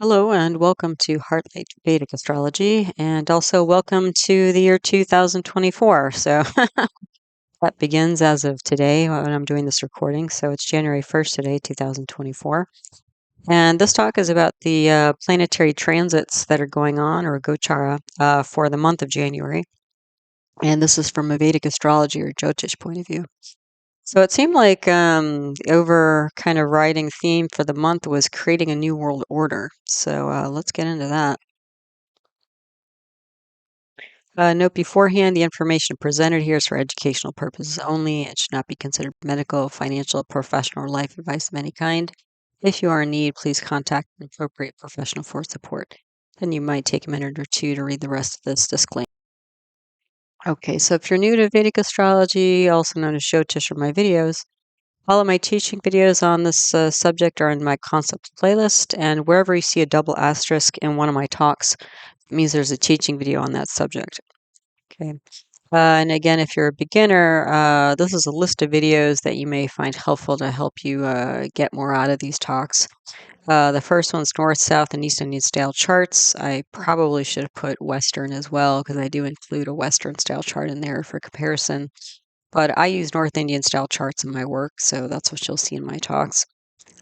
Hello and welcome to Heartlight Vedic Astrology, and also welcome to the year 2024. So that begins as of today when I'm doing this recording. So it's January 1st today, 2024. And this talk is about the planetary transits that are going on, or Gochara, for the month of January. And this is from a Vedic astrology or Jyotish point of view. So it seemed like over kind of riding theme for the month was creating a new world order. So let's get into that. Note beforehand, the information presented here is for educational purposes only. It should not be considered medical, financial, professional, or life advice of any kind. If you are in need, please contact an appropriate professional for support. Then you might take a minute or two to read the rest of this disclaimer. Okay, so if you're new to Vedic astrology, also known as Jyotish or my videos, all of my teaching videos on this subject are in my concept playlist, and wherever you see a double asterisk in one of my talks, it means there's a teaching video on that subject. Okay. And again, if you're a beginner, this is a list of videos that you may find helpful to help you get more out of these talks. The first one's North, South, and East Indian style charts. I probably should have put Western as well because I do include a Western style chart in there for comparison. But I use North Indian style charts in my work, so that's what you'll see in my talks.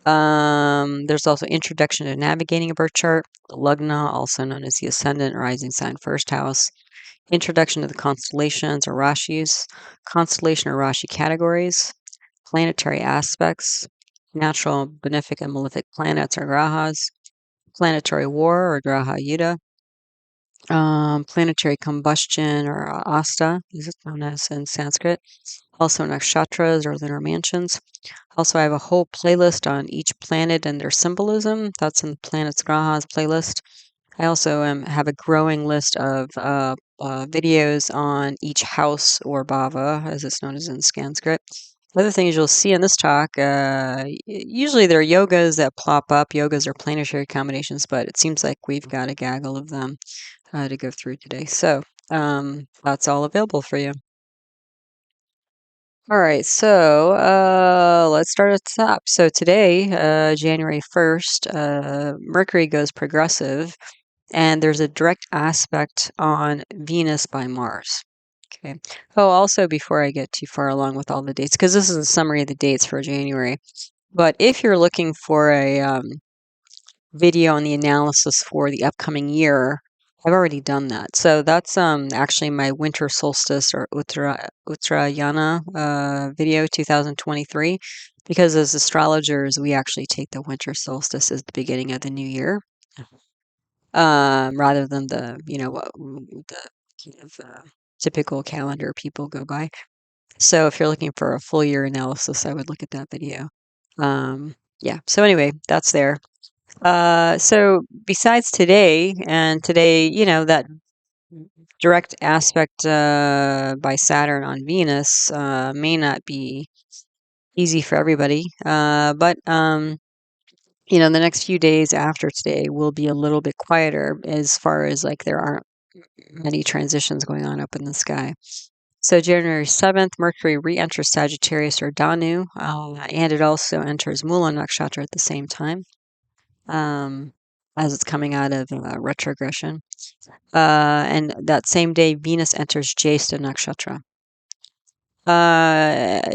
There's also Introduction to Navigating a Birth Chart, the Lugna, also known as the Ascendant, Rising Sign, First House. Introduction to the constellations or rashis, constellation or rashi categories, planetary aspects, natural benefic and malefic planets or grahas, planetary war or graha yuddha, planetary combustion or asta, this is known as in Sanskrit, also nakshatras or lunar mansions. Also, I have a whole playlist on each planet and their symbolism. That's in the Planets Grahas playlist. I also have a growing list of videos on each house or bhava, as it's known as in Sanskrit. Other things you'll see in this talk, usually there are yogas that plop up. Yogas are planetary combinations, but it seems like we've got a gaggle of them to go through today. So that's all available for you. All right, so let's start at the top. So today, January 1st, Mercury goes progressive, and there's a direct aspect on Venus by Mars. Okay. Oh, also, before I get too far along with all the dates, because this is a summary of the dates for January, but if you're looking for a video on the analysis for the upcoming year, I've already done that. So that's actually my winter solstice or Uttarayana video 2023, because as astrologers, we actually take the winter solstice as the beginning of the new year, rather than the the kind of typical calendar people go by. So if you're looking for a full year analysis, I would look at that video. Yeah. So anyway, that's there. So besides today, and today, that direct aspect by Saturn on Venus may not be easy for everybody, but the next few days after today will be a little bit quieter as far as like there aren't many transitions going on up in the sky. So January 7th, Mercury re-enters Sagittarius or Danu, and it also enters Mula Nakshatra at the same time, as it's coming out of retrogression. And that same day, Venus enters Jyeshta Nakshatra.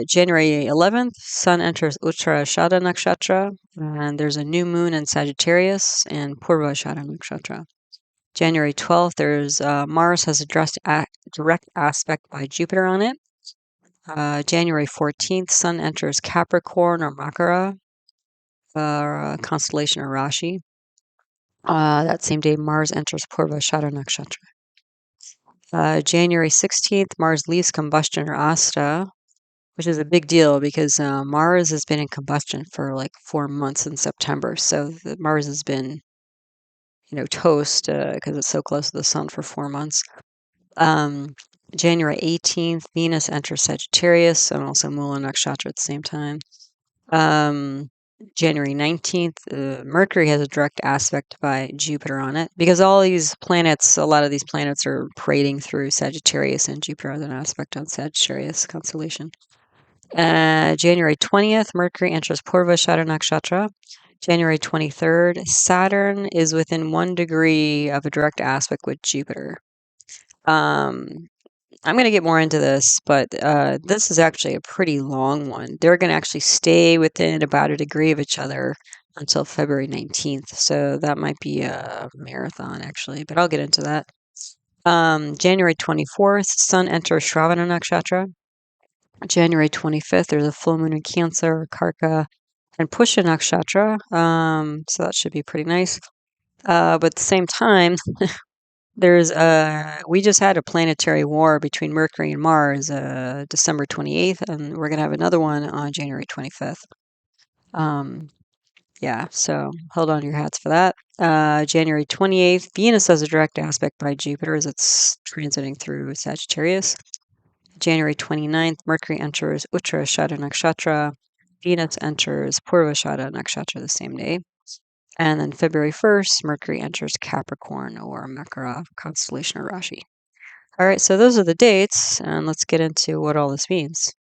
January 11th, Sun enters Uttarashada Nakshatra, and there's a new moon in Sagittarius and Purvashada Nakshatra. January 12th, there's Mars has a direct aspect by Jupiter on it. January 14th, Sun enters Capricorn or Makara, constellation or Rashi. That same day, Mars enters Purvashada Nakshatra. January 16th, Mars leaves combustion or asta, which is a big deal because Mars has been in combustion for like 4 months in September. So Mars has been, toast because it's so close to the sun for 4 months. January 18th, Venus enters Sagittarius and also Mula Nakshatra at the same time. January 19th, Mercury has a direct aspect by Jupiter on it because a lot of these planets are parading through Sagittarius, and Jupiter has an aspect on Sagittarius constellation. January 20th, Mercury enters Purvashada Nakshatra. January 23rd, Saturn is within 1 degree of a direct aspect with Jupiter. I'm going to get more into this, but this is actually a pretty long one. They're going to actually stay within about 1 degree of each other until February 19th. So that might be a marathon, actually, but I'll get into that. January 24th, Sun enters Shravana Nakshatra. January 25th, there's a full moon in Cancer, Karka, and Pushya Nakshatra. So that should be pretty nice. But at the same time, we just had a planetary war between Mercury and Mars, December 28th, and we're gonna have another one on January 25th. Yeah, so hold on to your hats for that. January 28th, Venus has a direct aspect by Jupiter as it's transiting through Sagittarius. January 29th, Mercury enters Uttara Nakshatra. Venus enters Purva Nakshatra the same day. And then February 1st, Mercury enters Capricorn or Makara constellation or Rashi. All right, so those are the dates, and let's get into what all this means.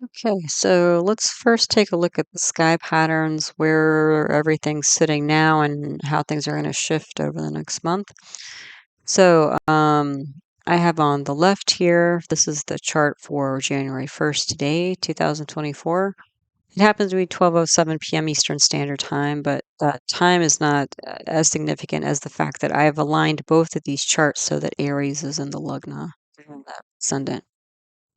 Okay, so let's first take a look at the sky patterns, where everything's sitting now, and how things are going to shift over the next month. So I have on the left here, this is the chart for January 1st today, 2024. It happens to be 12:07 p.m. Eastern Standard Time, but that time is not as significant as the fact that I have aligned both of these charts so that Aries is in the Lugna, and the ascendant.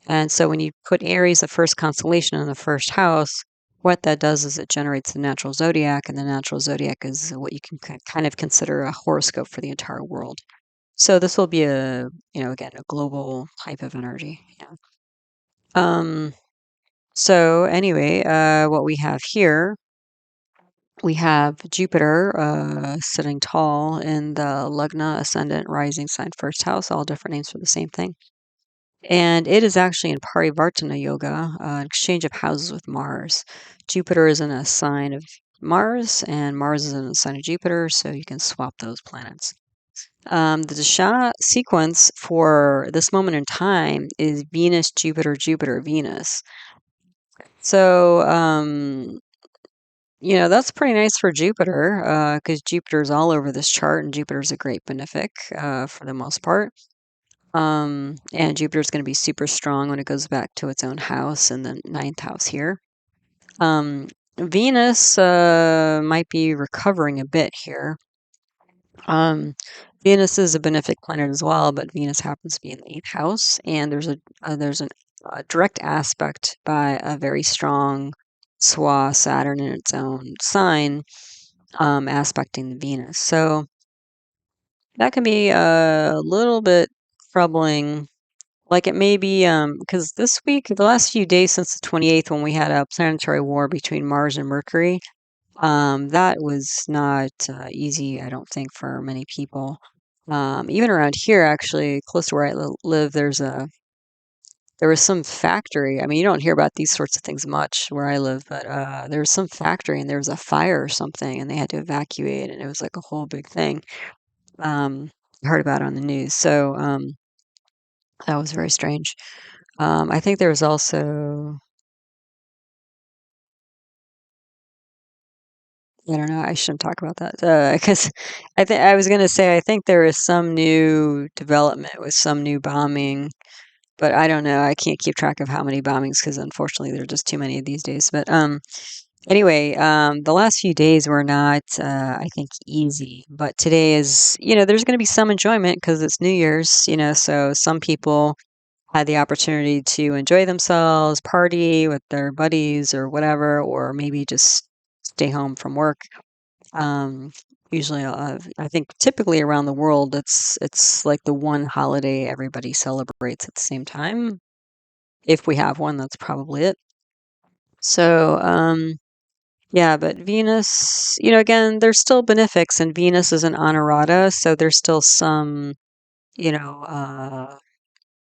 And so when you put Aries, the first constellation, in the first house, what that does is it generates the natural zodiac, and the natural zodiac is what you can kind of consider a horoscope for the entire world. So this will be again, a global type of energy. Yeah. So anyway, what we have here, we have Jupiter sitting tall in the Lugna, ascendant, rising sign, first house, all different names for the same thing. And it is actually in parivartana yoga, an exchange of houses with Mars. Jupiter is in a sign of Mars, and Mars is in a sign of Jupiter, so you can swap those planets. The dasha sequence for this moment in time is Venus, Jupiter, Jupiter, Venus. So, that's pretty nice for Jupiter because Jupiter's all over this chart, and Jupiter's a great benefic for the most part. And Jupiter's going to be super strong when it goes back to its own house in the ninth house here. Venus might be recovering a bit here. Venus is a benefic planet as well, but Venus happens to be in the eighth house, and there's a direct aspect by a very strong swa Saturn in its own sign, aspecting the Venus. So that can be a little bit troubling. Like it may be, because this week, the last few days since the 28th, when we had a planetary war between Mars and Mercury, that was not easy, I don't think, for many people. Even around here, actually, close to where I live, there was some factory. I mean, you don't hear about these sorts of things much where I live, but there was some factory and there was a fire or something, and they had to evacuate, and it was like a whole big thing. I heard about it on the news, so that was very strange. I think there was also, I don't know, I shouldn't talk about that because I was going to say I think there is some new development with some new bombing, but I don't know. I can't keep track of how many bombings because unfortunately there are just too many these days. But anyway, the last few days were not, I think, easy. But today is, there's going to be some enjoyment because it's New Year's, so some people had the opportunity to enjoy themselves, party with their buddies or whatever, or maybe just stay home from work. Um, Usually, I think typically around the world, it's like the one holiday everybody celebrates at the same time. If we have one, that's probably it. So, yeah, but Venus, again, there's still benefics, and Venus is an honorata, so there's still some, you know, uh,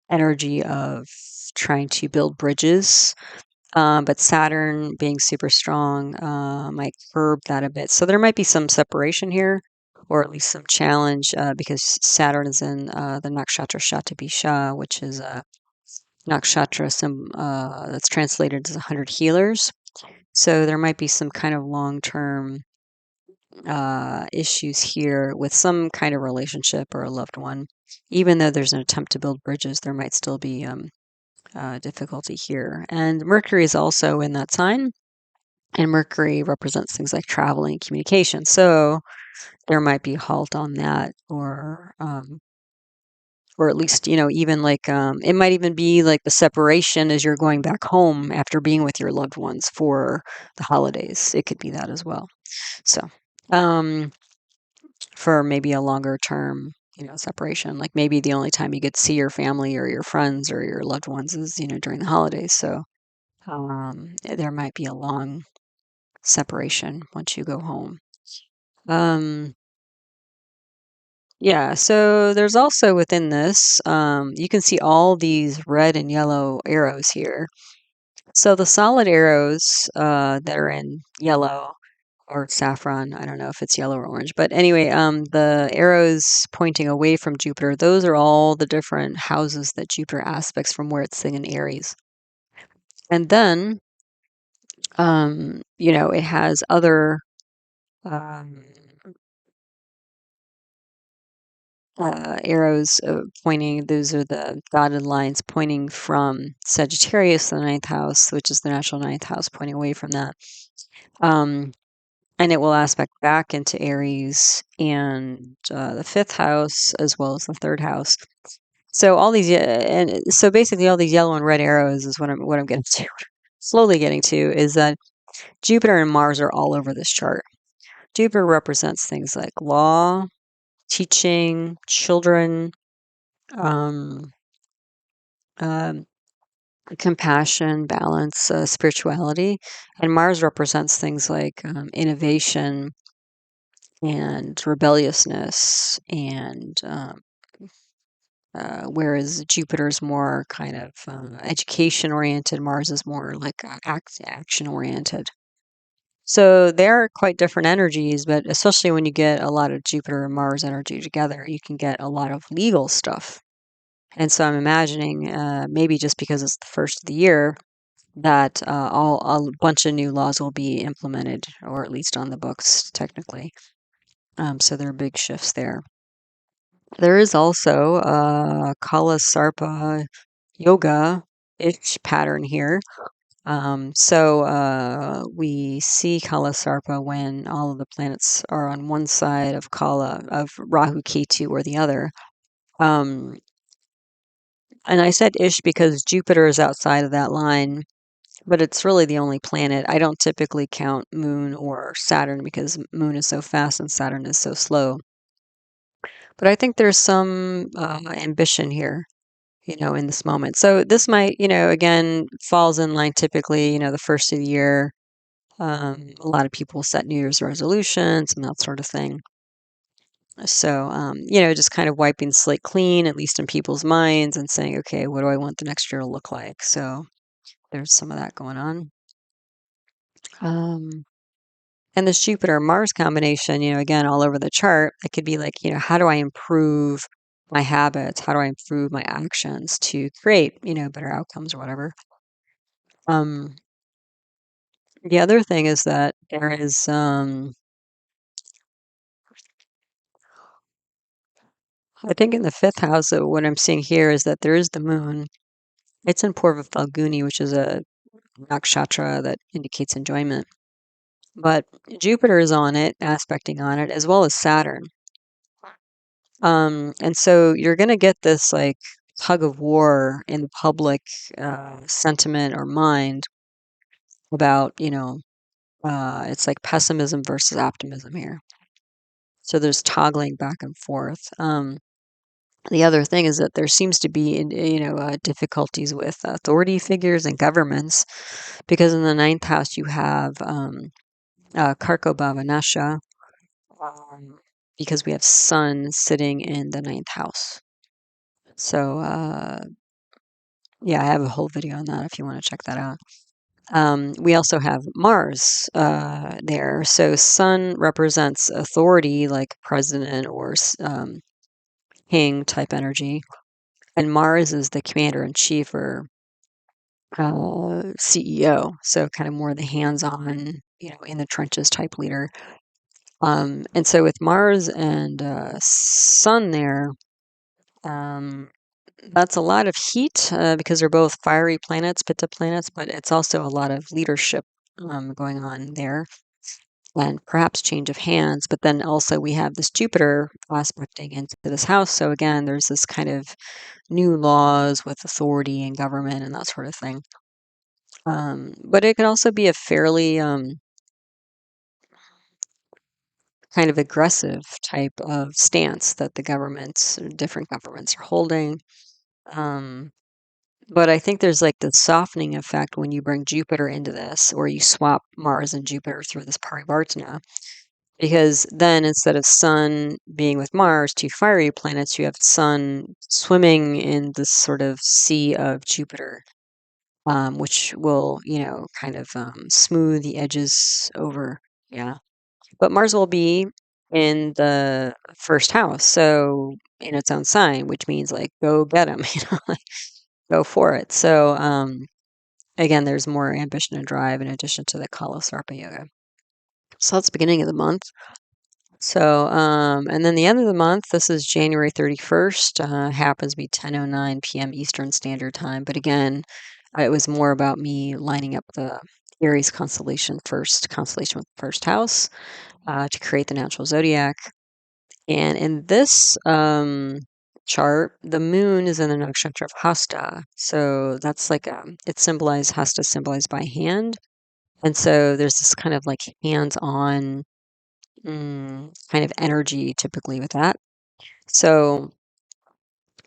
energy of trying to build bridges. But Saturn being super strong might curb that a bit. So there might be some separation here, or at least some challenge, because Saturn is in the nakshatra Shatabisha, which is a nakshatra that's translated as 100 healers. So there might be some kind of long-term issues here with some kind of relationship or a loved one. Even though there's an attempt to build bridges, there might still be difficulty here. And Mercury is also in that sign, and Mercury represents things like traveling and communication. So there might be a halt on that, or at least, even like it might even be like the separation as you're going back home after being with your loved ones for the holidays. It could be that as well. So, um, for maybe a longer term, separation, like maybe the only time you get to see your family or your friends or your loved ones is, during the holidays. So, there might be a long separation once you go home. Um, Yeah, so there's also within this, you can see all these red and yellow arrows here. So the solid arrows that are in yellow or saffron, I don't know if it's yellow or orange, but anyway, the arrows pointing away from Jupiter, those are all the different houses that Jupiter aspects from where it's sitting in Aries. And then, it has other um, arrows pointing, those are the dotted lines pointing from Sagittarius, the ninth house, which is the natural ninth house, pointing away from that. Um, and it will aspect back into Aries and the fifth house, as well as the third house. So all these, and so basically all these yellow and red arrows is what I'm getting to, slowly getting to, is that Jupiter and Mars are all over this chart. Jupiter represents things like law, teaching, children, um, um, compassion, balance, spirituality. And Mars represents things like innovation and rebelliousness, and whereas Jupiter's more kind of education oriented, Mars is more like action oriented. So they're quite different energies, but especially when you get a lot of Jupiter and Mars energy together, you can get a lot of legal stuff. And so I'm imagining maybe just because it's the first of the year, that a bunch of new laws will be implemented, or at least on the books, technically. So there are big shifts there. There is also Kala Sarpa yoga-ish pattern here. So we see Kala Sarpa when all of the planets are on one side of Kala, of Rahu Ketu, or the other. Um, and I said ish because Jupiter is outside of that line, but it's really the only planet. I don't typically count Moon or Saturn because Moon is so fast and Saturn is so slow. But I think there's some ambition here, in this moment. So this might, again, falls in line typically, the first of the year. A lot of people set New Year's resolutions and that sort of thing. So, just kind of wiping the slate clean, at least in people's minds, and saying, okay, what do I want the next year to look like? So there's some of that going on. Um, And this Jupiter Mars combination, again, all over the chart, it could be like, how do I improve my habits? How do I improve my actions to create, better outcomes or whatever? Um, the other thing is that there is, I think in the fifth house, what I'm seeing here is that there is the moon. It's in Purva Phalguni, which is a nakshatra that indicates enjoyment. But Jupiter is on it, aspecting on it, as well as Saturn. And so you're going to get this like tug of war in the public sentiment or mind about, it's like pessimism versus optimism here. So there's toggling back and forth. The other thing is that there seems to be, difficulties with authority figures and governments, because in the ninth house you have karako, bhava, nasha, um, because we have Sun sitting in the ninth house. So, yeah, I have a whole video on that if you want to check that out. We also have Mars there. So Sun represents authority, like president or king type energy, and Mars is the commander in chief, or CEO. So kind of more the hands-on, in the trenches type leader. And so with Mars and Sun there, um, that's a lot of heat because they're both fiery planets, Pitta planets, but it's also a lot of leadership going on there and perhaps change of hands. But then also we have this Jupiter aspecting into this house. So again, there's this kind of new laws with authority and government and that sort of thing. But it can also be a fairly kind of aggressive type of stance that the governments, or different governments, are holding. Um, but I think there's like the softening effect when you bring Jupiter into this, or you swap Mars and Jupiter through this parivartana, because then instead of Sun being with Mars, two fiery planets, you have Sun swimming in this sort of sea of Jupiter, which will, kind of smooth the edges over. Yeah. But Mars will be in the first house, so in its own sign, which means like go get them, like go for it. So again, there's more ambition and drive in addition to the Kala Sarpa yoga. So that's the beginning of the month. So and then the end of the month, this is January 31st, happens to be 10:09 p.m. Eastern Standard Time. But again, it was more about me lining up the Aries constellation with the first house to create the natural zodiac. And in this chart, the moon is in the nakshatra of Hasta. So that's like, it's symbolized, Hasta symbolized by hand. And so there's this kind of like hands-on kind of energy typically with that. So,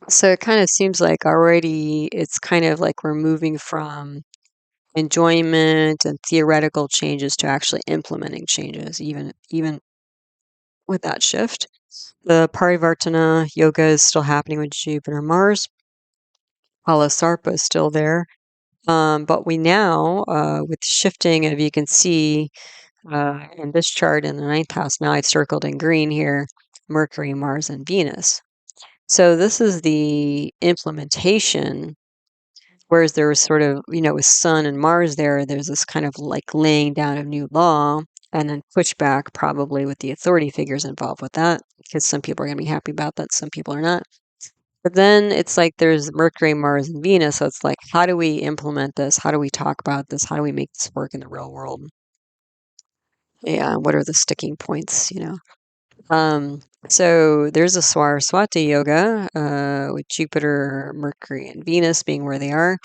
so it kind of seems like already it's kind of like we're moving from enjoyment and theoretical changes to actually implementing changes, even with that shift. The parivartana yoga is still happening with Jupiter Mars. Hala Sarpa is still there. But we now, with shifting, and if you can see in this chart in the ninth house, now I've circled in green here, Mercury, Mars, and Venus. So this is the implementation, whereas there was sort of, with Sun and Mars there's this kind of like laying down of new law and then pushback probably with the authority figures involved with that, because some people are going to be happy about that, some people are not. But then it's like there's Mercury, Mars, and Venus. So it's like, how do we implement this? How do we talk about this? How do we make this work in the real world? Yeah, what are the sticking points? So there's a Saraswati yoga with Jupiter, Mercury, and Venus being where they are.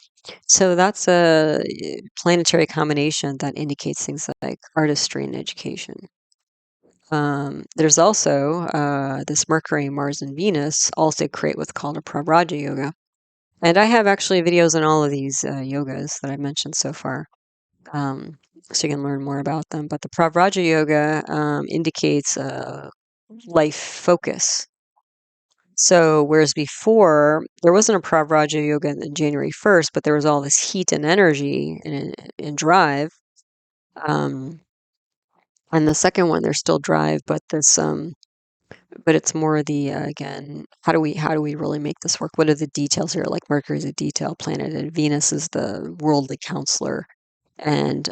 So that's a planetary combination that indicates things like artistry and education. There's also this Mercury, Mars, and Venus also create what's called a pravraja yoga. And I have actually videos on all of these yogas that I've mentioned so far, so you can learn more about them. But the pravraja yoga indicates life focus. So whereas before there wasn't a pravraja yoga on January 1st, but there was all this heat and energy and drive. And the second one, there's still drive, but but it's more the again, how do we really make this work? What are the details here? Like Mercury is a detail planet, and Venus is the worldly counselor. And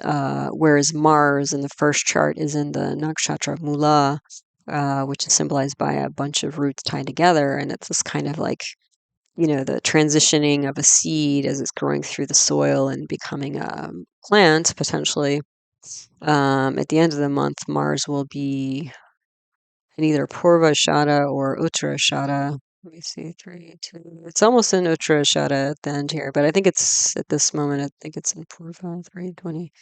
whereas Mars in the first chart is in the nakshatra of Mula, which is symbolized by a bunch of roots tied together, and it's this kind of like the transitioning of a seed as it's growing through the soil and becoming a plant potentially. At the end of the month, Mars will be in either Purva Shada or Uttara Shada. Let me see, 3, 2. It's almost in Uttara Shada at the end here, but I think it's at this moment. I think it's in Purva 320.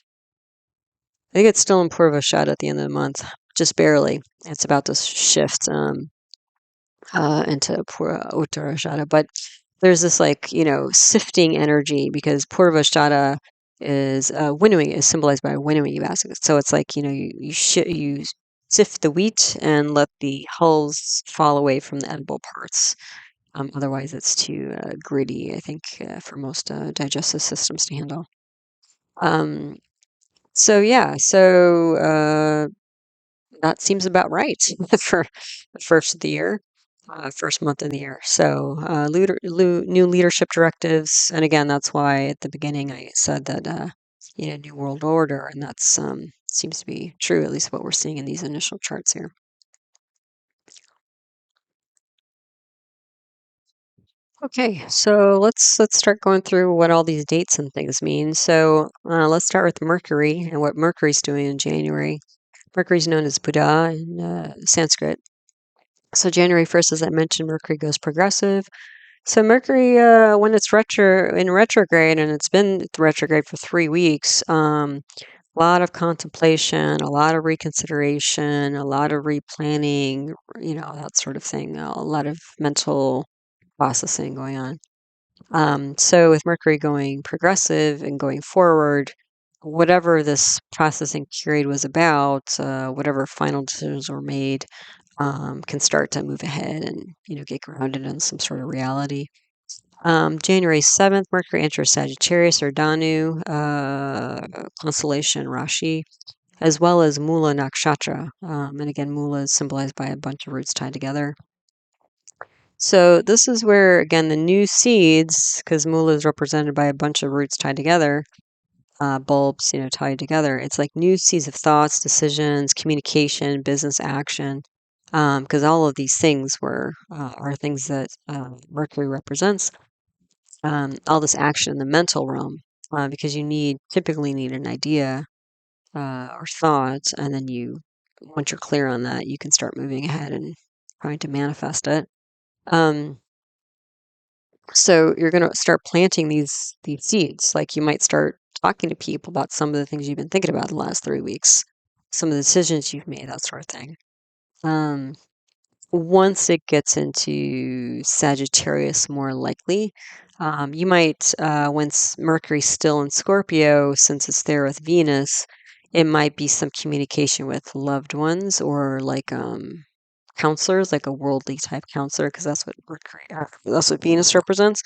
I think it's still in Purva Shada at the end of the month, just barely. It's about to shift into Uttara Shada, but there's this like sifting energy because Purva Shada is winnowing is symbolized by a winnowing basket. So it's like you sift the wheat and let the hulls fall away from the edible parts. Otherwise, it's too gritty, I think, for most digestive systems to handle. Um, so yeah, so that seems about right for the first of the year. first month of the year. So, new leadership directives, and again, that's why at the beginning I said that new world order, and that's seems to be true, at least what we're seeing in these initial charts here. Okay, so let's start going through what all these dates and things mean. So let's start with Mercury and what Mercury's doing in January. Mercury's known as Buddha in Sanskrit. So January 1st, as I mentioned, Mercury goes progressive. So Mercury, when it's in retrograde, and it's been retrograde for 3 weeks, a lot of contemplation, a lot of reconsideration, a lot of replanning, that sort of thing. A lot of mental processing going on. So with Mercury going progressive and going forward, whatever this processing period was about, whatever final decisions were made, can start to move ahead and get grounded in some sort of reality. January 7th, Mercury enters Sagittarius or Danu, constellation Rashi, as well as Mula Nakshatra. And again, Mula is symbolized by a bunch of roots tied together. So this is where, again, the new seeds, because Mula is represented by a bunch of roots tied together, bulbs, tied together. It's like new seeds of thoughts, decisions, communication, business action, because all of these things are things that Mercury represents. All this action in the mental realm, because you typically need an idea or thought, and then once you're clear on that, you can start moving ahead and trying to manifest it. So you're going to start planting these seeds. Like you might start talking to people about some of the things you've been thinking about the last 3 weeks, some of the decisions you've made, that sort of thing. Um, Once it gets into Sagittarius, more likely, you might, once Mercury's still in Scorpio, since it's there with Venus, it might be some communication with loved ones or like counselors, like a worldly type counselor, because that's what Venus represents.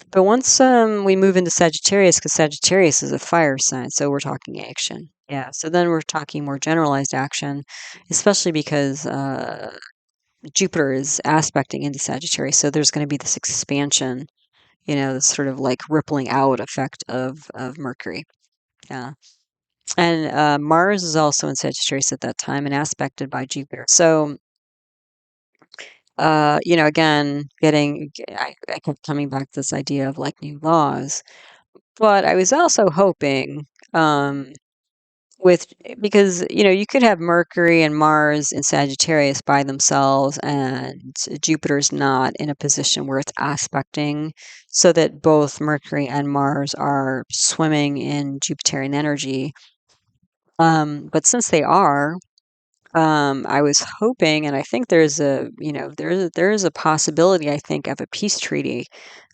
But once we move into Sagittarius, because Sagittarius is a fire sign, so we're talking action. Yeah, so then we're talking more generalized action, especially because Jupiter is aspecting into Sagittarius, so there's going to be this expansion, this sort of like rippling out effect of Mercury. Yeah, and Mars is also in Sagittarius at that time and aspected by Jupiter. So again, I kept coming back to this idea of like new laws, but I was also hoping, with because you could have Mercury and Mars in Sagittarius by themselves, and Jupiter's not in a position where it's aspecting, so that both Mercury and Mars are swimming in Jupiterian energy. But since they are, I was hoping, and I think there is a possibility, I think, of a peace treaty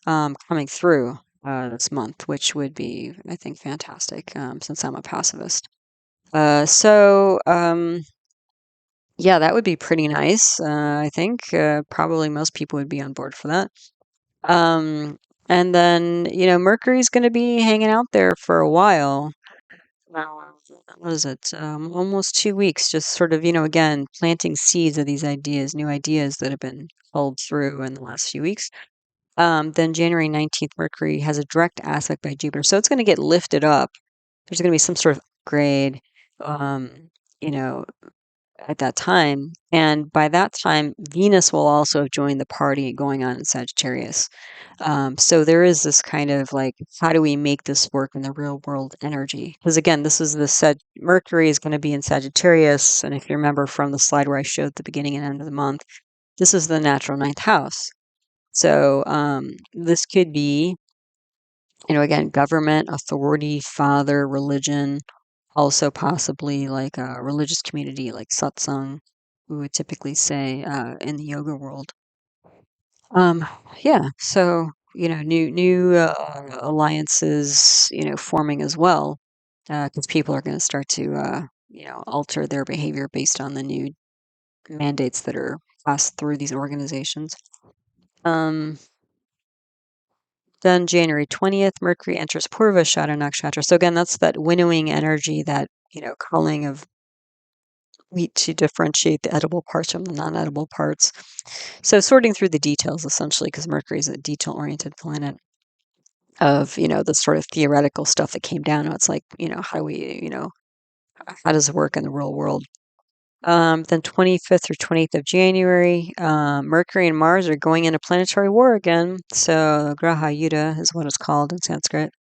coming through this month, which would be, I think, fantastic, since I'm a pacifist. Yeah, that would be pretty nice. I think probably most people would be on board for that. Um, and then, Mercury's going to be hanging out there for a while. Wow. What is it? Almost 2 weeks, just sort of, again, planting seeds of these ideas, new ideas that have been culled through in the last few weeks. Then January 19th, Mercury has a direct aspect by Jupiter. So it's going to get lifted up. There's going to be some sort of upgrade, um, you know, at that time. And by that time, Venus will also have joined the party going on in Sagittarius. So there is this kind of like, how do we make this work in the real world energy? Because again, this is Mercury is going to be in Sagittarius. And if you remember from the slide where I showed the beginning and end of the month, this is the natural ninth house. So this could be, again, government, authority, father, religion, also possibly like a religious community like satsang, we would typically say in the yoga world. Um, yeah, so new alliances, forming as well, because people are going to start to alter their behavior based on the new mandates that are passed through these organizations. Um, Then January 20th, Mercury enters Purva Nakshatra. So again, that's that winnowing energy, that culling of to differentiate the edible parts from the non-edible parts. So sorting through the details, essentially, because Mercury is a detail-oriented planet of, the sort of theoretical stuff that came down. It's like, how do we, how does it work in the real world? Then 25th or 28th of January, Mercury and Mars are going into planetary war again. So graha yuddha is what it's called in Sanskrit.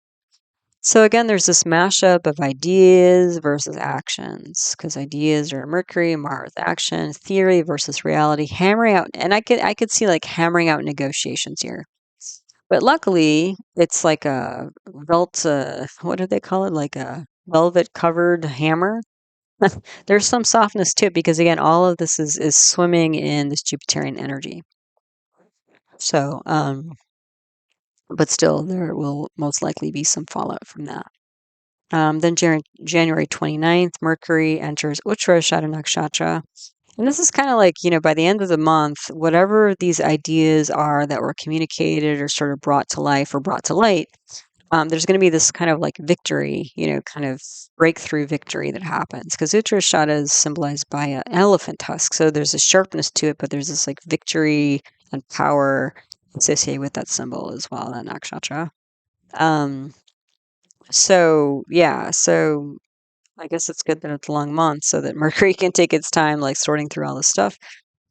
So again, there's this mashup of ideas versus actions, because ideas are Mercury, Mars action, theory versus reality, hammering out, and I could see like hammering out negotiations here. But luckily, it's like a what do they call it? Like a velvet covered hammer. There's some softness to it because again, all of this is swimming in this Jupiterian energy. So, but still, there will most likely be some fallout from that. Then January 29th, Mercury enters Uttara nakshatra. And this is kind of like, by the end of the month, whatever these ideas are that were communicated or sort of brought to life or brought to light, there's going to be this kind of like victory, kind of breakthrough victory that happens. Because Uttarashada is symbolized by an elephant tusk. So there's a sharpness to it, but there's this like victory and power associated with that symbol as well, that nakshatra. So yeah, so I guess it's good that it's a long month so that Mercury can take its time, like sorting through all this stuff.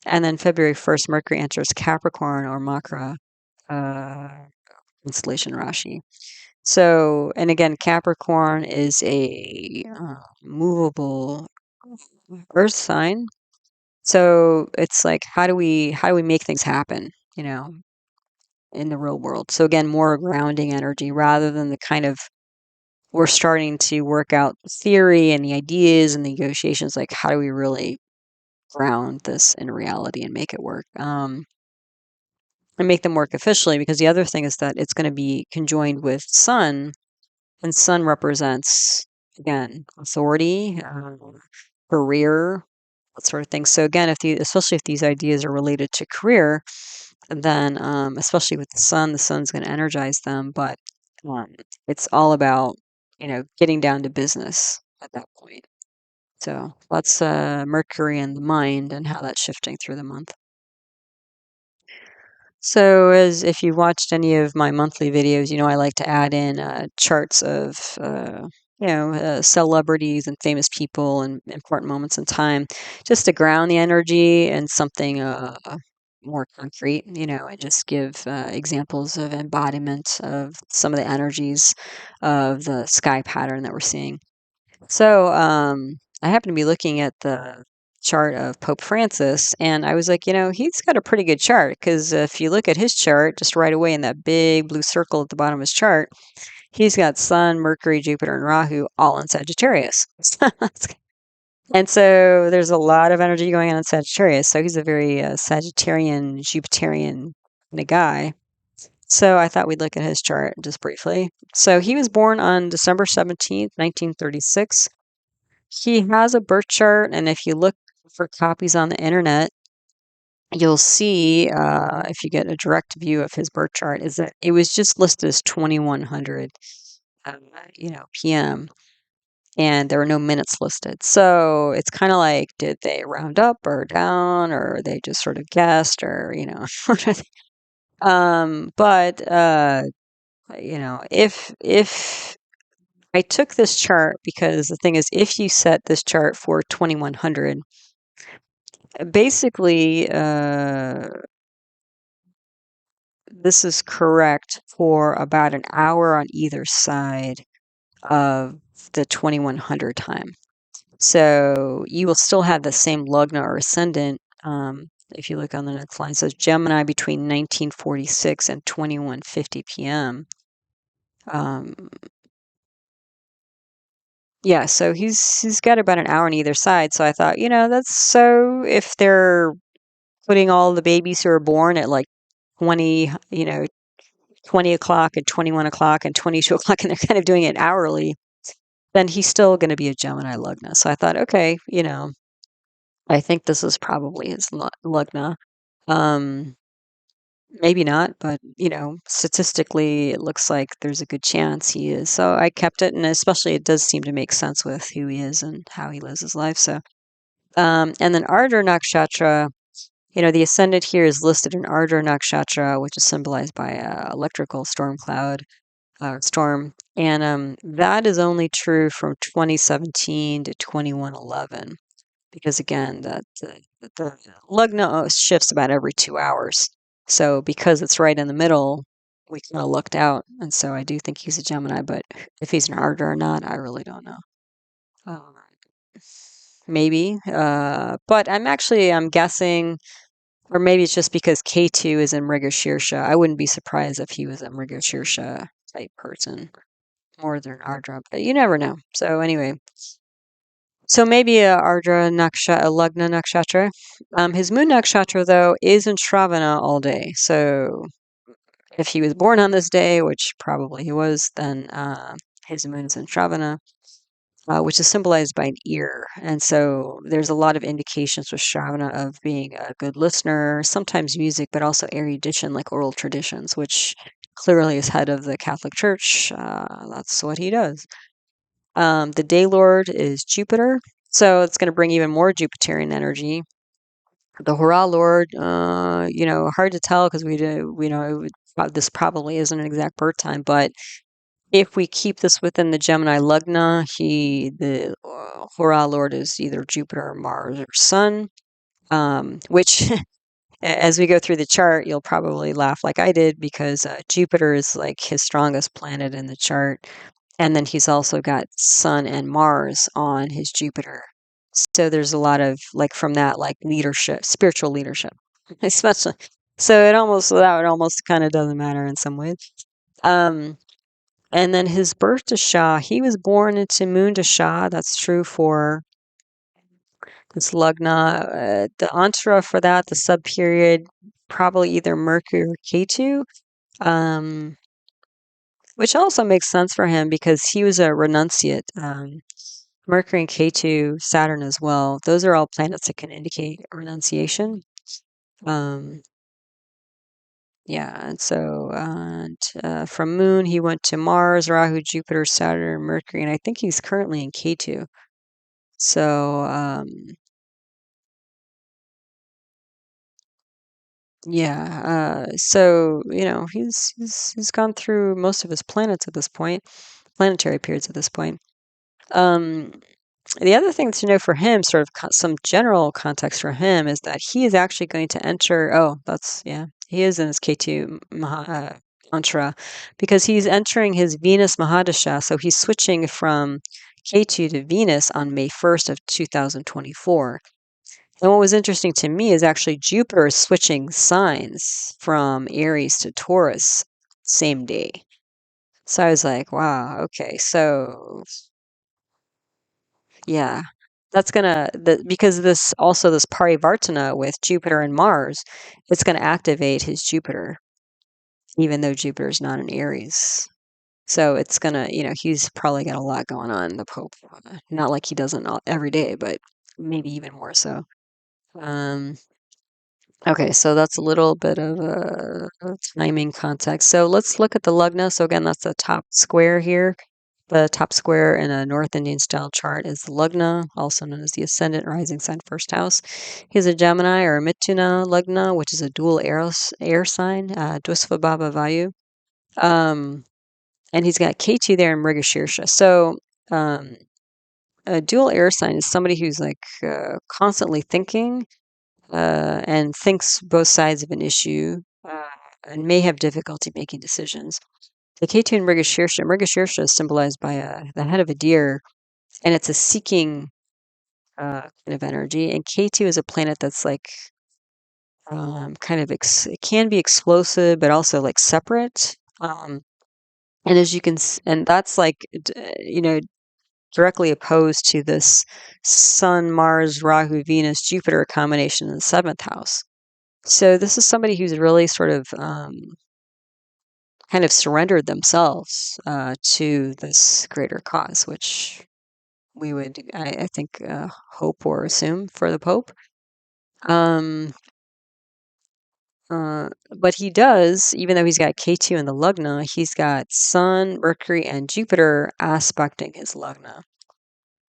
And then February 1st, Mercury enters Capricorn or Makara uh, constellation Rashi. So, and again, Capricorn is a movable earth sign. So it's like, how do we make things happen, in the real world? So again, more grounding energy rather than the kind of we're starting to work out the theory and the ideas and the negotiations. Like, how do we really ground this in reality and make it work? And make them work officially, because the other thing is that it's going to be conjoined with Sun, and Sun represents, again, authority, career, that sort of thing. So again, especially if these ideas are related to career, then especially with the sun's going to energize them. But um, it's all about getting down to business at that point. So that's Mercury in the mind and how that's shifting through the month. So, as if you watched any of my monthly videos, I like to add in charts of, celebrities and famous people and important moments in time, just to ground the energy and something more concrete, and just give examples of embodiment of some of the energies of the sky pattern that we're seeing. So, I happen to be looking at the chart of Pope Francis, and I was like, he's got a pretty good chart because if you look at his chart, just right away in that big blue circle at the bottom of his chart, he's got Sun, Mercury, Jupiter, and Rahu all in Sagittarius. And so there's a lot of energy going on in Sagittarius. So he's a very Sagittarian, Jupiterian kind of guy. So I thought we'd look at his chart just briefly. So he was born on December 17th, 1936. He has a birth chart, and if you look for copies on the internet, you'll see, if you get a direct view of his birth chart, is that it was just listed as 2100, uh, PM, and there were no minutes listed. So it's kind of like, did they round up or down, or they just sort of guessed, or but if I took this chart, because the thing is, if you set this chart for 2100, basically, this is correct for about an hour on either side of the 2100 time. So you will still have the same lugna or ascendant. If you look on the next line, it says Gemini between 1946 and 2150 p.m. Um, yeah, so he's got about an hour on either side. So I thought, that's so if they're putting all the babies who are born at like 20, 20 o'clock and 21 o'clock and 22 o'clock, and they're kind of doing it hourly, then he's still going to be a Gemini lugna. So I thought, okay, I think this is probably his lugna. Um, maybe not, but statistically, it looks like there's a good chance he is. So I kept it, and especially it does seem to make sense with who he is and how he lives his life. So And then Ardra Nakshatra, the ascendant here is listed in Ardra Nakshatra, which is symbolized by a electrical storm cloud, storm. And that is only true from 2017 to 2111, because again, the lugna shifts about every 2 hours. So because it's right in the middle, we kind of lucked out. And so I do think he's a Gemini, but if he's an Ardra or not, I really don't know. Uh, Maybe. But I'm guessing, or maybe it's just because K2 is in Mrigashirsha. I wouldn't be surprised if he was a Mrigashirsha type person more than Ardra, but you never know. So anyway, so maybe a Ardra Nakshatra, a Lugna Nakshatra. His moon nakshatra, though, is in Shravana all day. So if he was born on this day, which probably he was, then his moon is in Shravana, which is symbolized by an ear. And so there's a lot of indications with Shravana of being a good listener, sometimes music, but also erudition, like oral traditions, which clearly is head of the Catholic Church. That's what he does. The day lord is Jupiter, so it's going to bring even more Jupiterian energy. The Hurrah Lord, hard to tell because this probably isn't an exact birth time, but if we keep this within the Gemini Lugna, the Hurrah Lord is either Jupiter or Mars or Sun, which as we go through the chart, you'll probably laugh like I did because Jupiter is like his strongest planet in the chart. And then he's also got Sun and Mars on his Jupiter. So there's a lot of like from that like leadership, spiritual leadership, especially. So that almost kind of doesn't matter in some ways. And then his birth dasha, he was born into moon dasha. That's true for this lugna. The antara for that, the sub period, probably either Mercury or Ketu. Which also makes sense for him because he was a renunciate. Mercury and Ketu, Saturn as well. Those are all planets that can indicate renunciation. Yeah, and so from Moon he went to Mars, Rahu, Jupiter, Saturn, Mercury, and I think he's currently in Ketu. So yeah, so he's gone through most of his planets at this point, planetary periods at this point. Um, The other thing to know for him, sort of some general context for him, is that he is actually going to enter. Oh, he is in his K2 Antara because he's entering his Venus Mahadasha. So he's switching from K2 to Venus on May 1st of 2024. And what was interesting to me is actually Jupiter is switching signs from Aries to Taurus same day. So I was like, wow, okay, so yeah, that's because this parivartana with Jupiter and Mars, it's gonna activate his Jupiter, even though Jupiter's not in Aries. So it's gonna, he's probably got a lot going on, the Pope. Not like he doesn't every day, but maybe even more so. Um, okay, so that's a little bit of a timing context. So let's look at the lugna. So again, that's the top square here. The top square in a North Indian style chart is the lugna, also known as the ascendant rising sign first house. He's a Gemini or a Mithuna lugna, which is a dual air sign, Dvasva Bhava Vayu. And he's got K2 there in Mrigashirsha. So a dual air sign is somebody who's like constantly thinking and thinks both sides of an issue and may have difficulty making decisions. The K2 in Mrigashirsha is symbolized by the head of a deer, and it's a seeking kind of energy. And K2 is a planet that's like it can be explosive, but also like separate. And as you can, and that's like, directly opposed to this Sun, Mars, Rahu, Venus, Jupiter combination in the seventh house. So this is somebody who's really sort of kind of surrendered themselves to this greater cause, which we would, I think, hope or assume for the Pope. But he does, even though he's got K2 in the Lugna, he's got Sun, Mercury, and Jupiter aspecting his Lugna.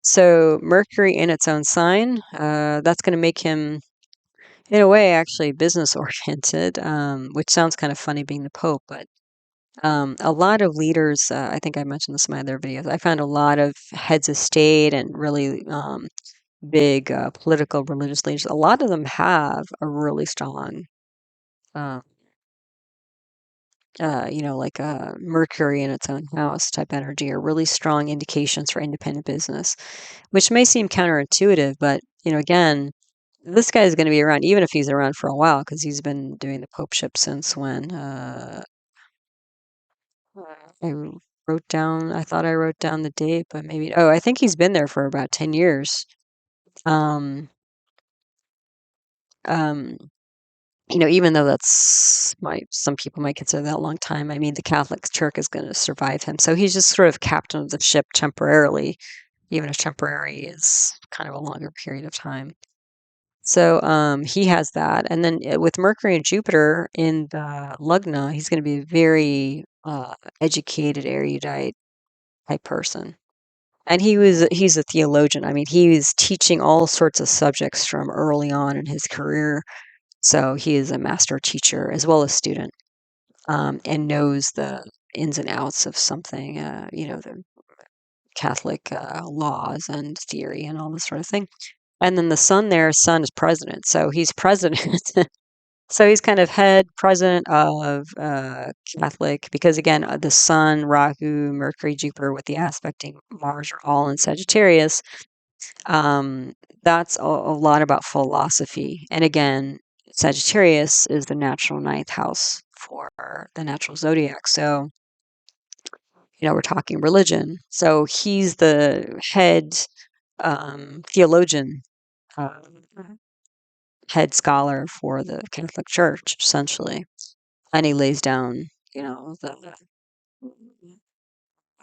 So Mercury in its own sign, that's going to make him, in a way, actually business oriented, which sounds kind of funny being the Pope, but a lot of leaders, I think I mentioned this in my other videos, I found a lot of heads of state and really big political religious leaders, a lot of them have a really strong, uh, like Mercury in its own house type energy, or really strong indications for independent business, which may seem counterintuitive, but, again, this guy is going to be around, even if he's around for a while, because he's been doing the popeship since when? I I thought I wrote down the date, but maybe, oh, I think he's been there for about 10 years. Um, um, even though some people might consider that a long time, I mean, the Catholic Church is going to survive him. So he's just sort of captain of the ship temporarily, even if temporary is kind of a longer period of time. So he has that. And then with Mercury and Jupiter in the Lugna, he's going to be a very educated, erudite type person. And he's a theologian. I mean, he was teaching all sorts of subjects from early on in his career. So he is a master teacher as well as student, and knows the ins and outs of something, the Catholic laws and theory and all this sort of thing. And then the sun is president. So he's president. So he's kind of head president of Catholic, because again, the Sun, Rahu, Mercury, Jupiter, with the aspecting Mars are all in Sagittarius. Um, that's a lot about philosophy. And again, Sagittarius is the natural ninth house for the natural zodiac. So, we're talking religion. So he's the head theologian, uh, head scholar for the Catholic Church, essentially. And he lays down, the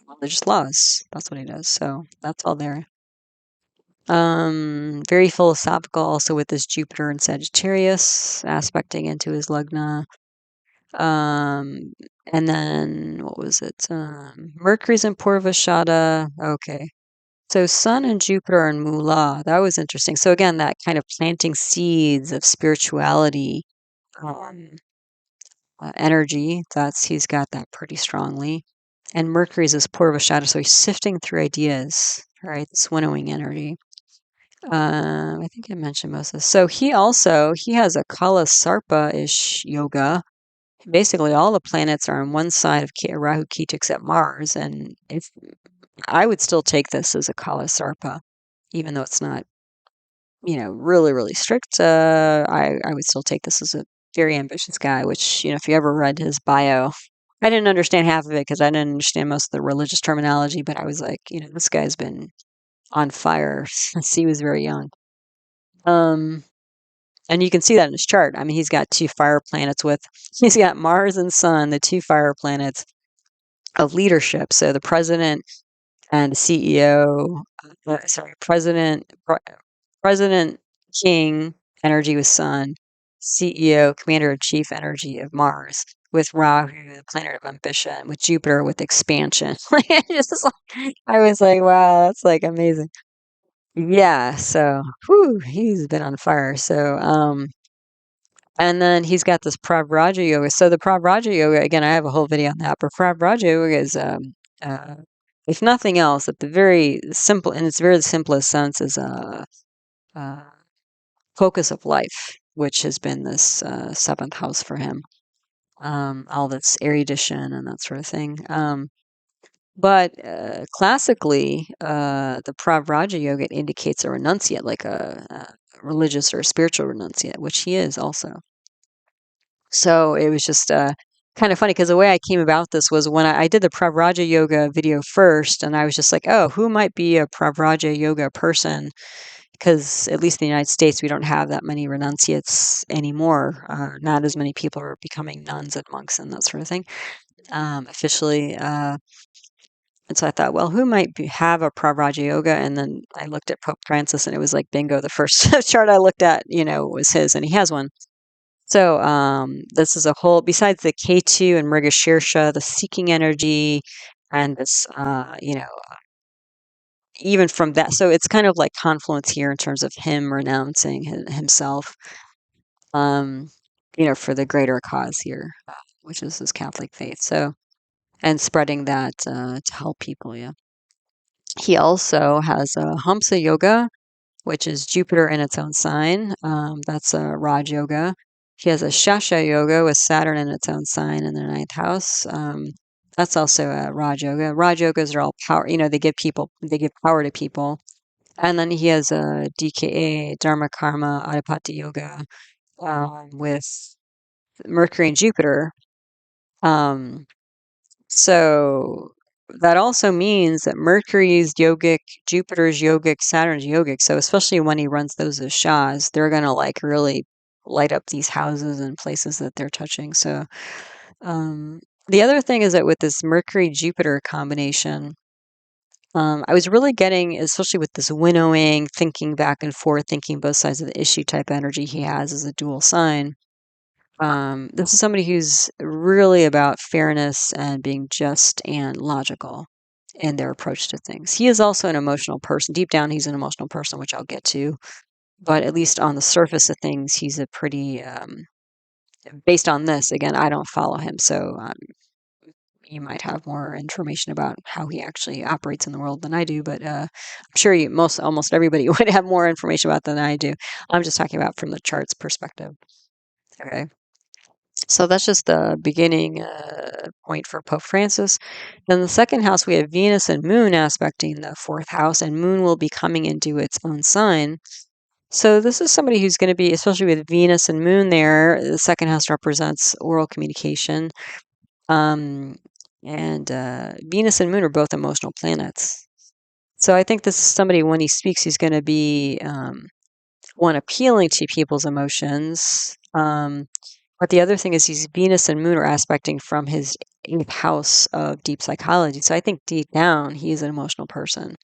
religious laws. That's what he does. So that's all there. Very philosophical, also with this Jupiter and Sagittarius aspecting into his lugna. Um, and then what was it? Mercury's in Purva. Okay. So Sun and Jupiter are in Mula. That was interesting. So again, that kind of planting seeds of spirituality, um, energy. He's got that pretty strongly. And Mercury's is Purva, so he's sifting through ideas, right? This winnowing energy. I think I mentioned most of this. So he has a Kala Sarpa-ish yoga. Basically, all the planets are on one side of Rahu Ketu except Mars, and if I would still take this as a Kala Sarpa, even though it's not, really, really strict. I would still take this as a very ambitious guy. Which, if you ever read his bio, I didn't understand half of it because I didn't understand most of the religious terminology. But I was like, this guy's been on fire since he was very young. Um, and you can see that in his chart. I mean, he's got two fire planets he's got Mars and Sun, the two fire planets of leadership. So the president and the CEO, president, king, energy with Sun, CEO, commander in chief, energy of Mars, with Rahu, the planet of ambition, with Jupiter, with expansion. I was like, wow, that's like amazing. Yeah, so whew, he's been on fire. So, and then he's got this pravraja yoga. So the pravraja yoga, again, I have a whole video on that, but pravraja yoga is, uh, if nothing else, at the very simple, in its very simplest sense, is a focus of life, which has been this seventh house for him. All this erudition and that sort of thing. But classically, the Pravraja yoga indicates a renunciate, like a religious or a spiritual renunciate, which he is also. So it was just kind of funny because the way I came about this was when I did the Pravraja yoga video first, and I was just like, oh, who might be a Pravraja yoga person? Because at least in the United States, we don't have that many renunciates anymore. Not as many people are becoming nuns and monks and that sort of thing officially. And so I thought, well, who might have a Pravraja yoga? And then I looked at Pope Francis, and it was like bingo. The first chart I looked at, was his, and he has one. So this is a whole, besides the K2 and Mrigashirsha, the seeking energy, and this, even from that, so it's kind of like confluence here in terms of him renouncing himself, um, for the greater cause here, which is his Catholic faith. So, and spreading that to help people. Yeah. He also has a hamsa yoga, which is Jupiter in its own sign. That's a Raj yoga. He has a sasha yoga with Saturn in its own sign in the ninth house. That's also a Raj yoga. Raj yogas are all power. They give power to people. And then he has a DKA, Dharma Karma Adipati yoga, with Mercury and Jupiter. Um, so that also means that Mercury's yogic, Jupiter's yogic, Saturn's yogic. So especially when he runs those as Shahs, they're gonna like really light up these houses and places that they're touching. So the other thing is that with this Mercury Jupiter combination, I was really getting, especially with this winnowing, thinking back and forth, thinking both sides of the issue type energy he has as a dual sign. This is somebody who's really about fairness and being just and logical in their approach to things. He is also an emotional person. Deep down, he's an emotional person, which I'll get to. But at least on the surface of things, he's a pretty, based on this, again, I don't follow him. So you might have more information about how he actually operates in the world than I do. But I'm sure almost everybody would have more information about than I do. I'm just talking about from the chart's perspective. Okay. So that's just the beginning point for Pope Francis. Then the second house, we have Venus and Moon aspecting the fourth house, and Moon will be coming into its own sign. So this is somebody who's going to be, especially with Venus and Moon there, the second house represents oral communication. And Venus and Moon are both emotional planets. So I think this is somebody, when he speaks, he's going to be one appealing to people's emotions. But the other thing is he's Venus and Moon are aspecting from his eighth house of deep psychology. So I think deep down he is an emotional person.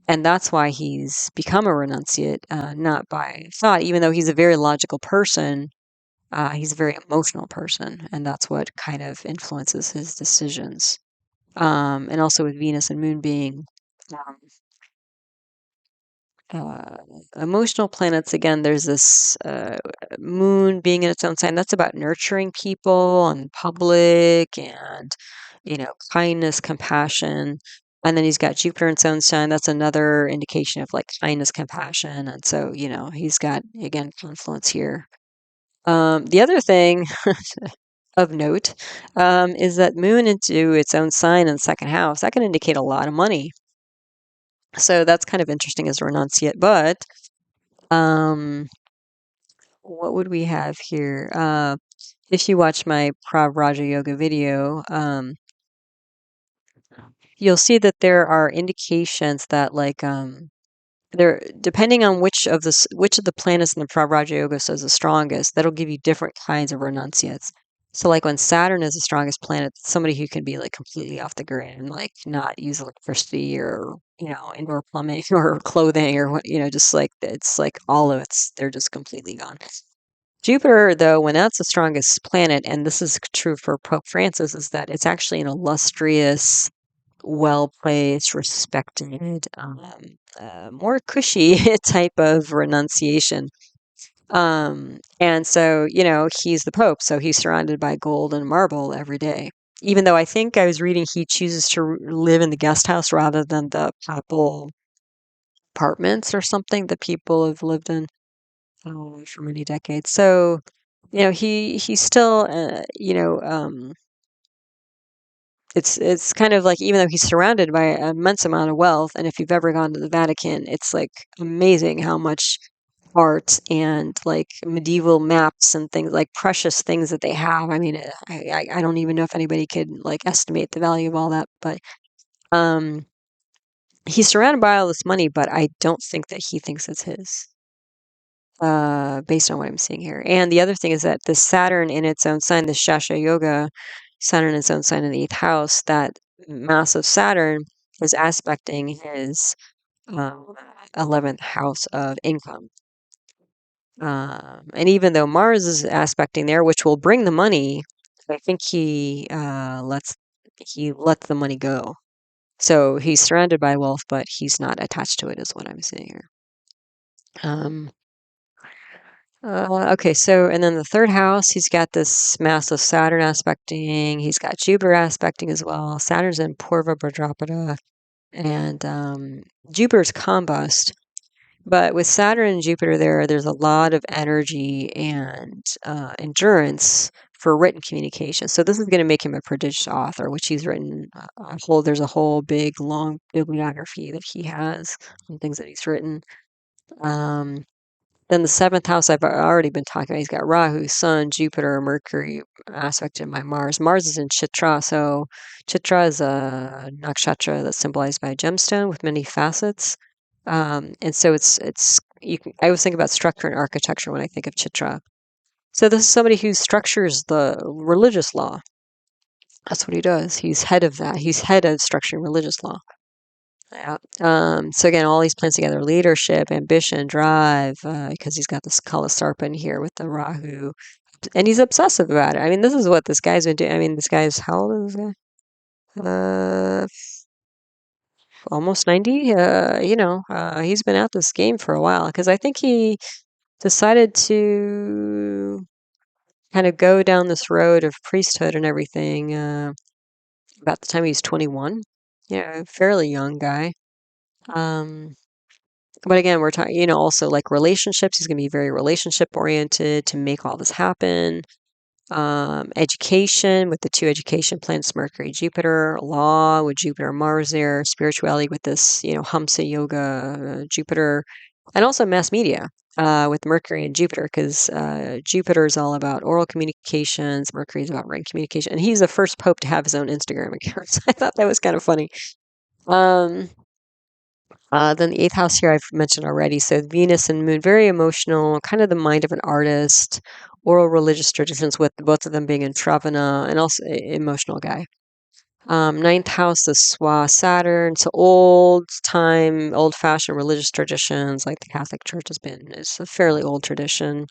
And that's why he's become a renunciate, not by thought, even though he's a very logical person. He's a very emotional person, and that's what kind of influences his decisions. And also with Venus and Moon being um, uh, emotional planets, again, there's this Moon being in its own sign. That's about nurturing people and public and, kindness, compassion. And then he's got Jupiter in its own sign. That's another indication of like kindness, compassion. And so, he's got, again, confluence here. The other thing of note is that Moon into its own sign in the second house, that can indicate a lot of money. So that's kind of interesting as a renunciate. But um, what would we have here? If you watch my Pravraja yoga video, you'll see that there are indications that like there, depending on which of the planets in the Pravraja yoga is the strongest, that'll give you different kinds of renunciates. So like when Saturn is the strongest planet, somebody who can be like completely off the grid and like not use electricity or, indoor plumbing or clothing or what, just like it's like all of they're just completely gone. Jupiter, though, when that's the strongest planet, and this is true for Pope Francis, is that it's actually an illustrious, well placed, respected, more cushy type of renunciation. And so, he's the Pope, so he's surrounded by gold and marble every day. Even though I think I was reading he chooses to live in the guest house rather than the papal apartments or something that people have lived in for many decades. So, he's still, it's kind of like even though he's surrounded by an immense amount of wealth, and if you've ever gone to the Vatican, it's like amazing how much art and like medieval maps and things like precious things that they have. I mean, I don't even know if anybody could like estimate the value of all that, but um, he's surrounded by all this money, but I don't think that he thinks it's his. Based on what I'm seeing here. And the other thing is that the Saturn in its own sign, the Shasha Yoga, Saturn in its own sign in the eighth house, that massive Saturn is aspecting his 11th house of income. And even though Mars is aspecting there, which will bring the money, I think he lets the money go. So he's surrounded by wealth, but he's not attached to it, is what I'm saying here. Okay, so and then the third house, he's got this massive Saturn aspecting. He's got Jupiter aspecting as well. Saturn's in Purva Bhadrapada, and Jupiter's combust. But with Saturn and Jupiter there's a lot of energy and endurance for written communication. So this is going to make him a prodigious author, which he's written there's a whole big, long bibliography that he has and things that he's written. Then the seventh house I've already been talking about. He's got Rahu, Sun, Jupiter, Mercury aspected by Mars. Mars is in Chitra, so Chitra is a nakshatra that's symbolized by a gemstone with many facets. And so I always think about structure and architecture when I think of Chitra. So this is somebody who structures the religious law. That's what he does. He's head of that. He's head of structuring religious law. Yeah. So again, all these plants together: leadership, ambition, drive, because he's got this color sarpa in here with the Rahu, and he's obsessive about it. I mean, this is what this guy's been doing. I mean, this guy's how old is this guy? Almost 90. He's been at this game for a while because I think he decided to kind of go down this road of priesthood and everything about the time he was 21. Yeah, fairly young guy. But again, we're talking, also like relationships. He's going to be very relationship oriented to make all this happen. Education with the two education planets, Mercury, Jupiter, law with Jupiter, Mars there, spirituality with this, hamsa yoga, Jupiter, and also mass media with Mercury and Jupiter, because Jupiter is all about oral communications, Mercury is about written communication, and he's the first pope to have his own Instagram account. So I thought that was kind of funny. Then the eighth house here I've mentioned already. So Venus and Moon, very emotional, kind of the mind of an artist, oral religious traditions with both of them being in Travana, and also emotional guy. Ninth house is Swa Saturn, so old time, old fashioned religious traditions like the Catholic Church is a fairly old tradition.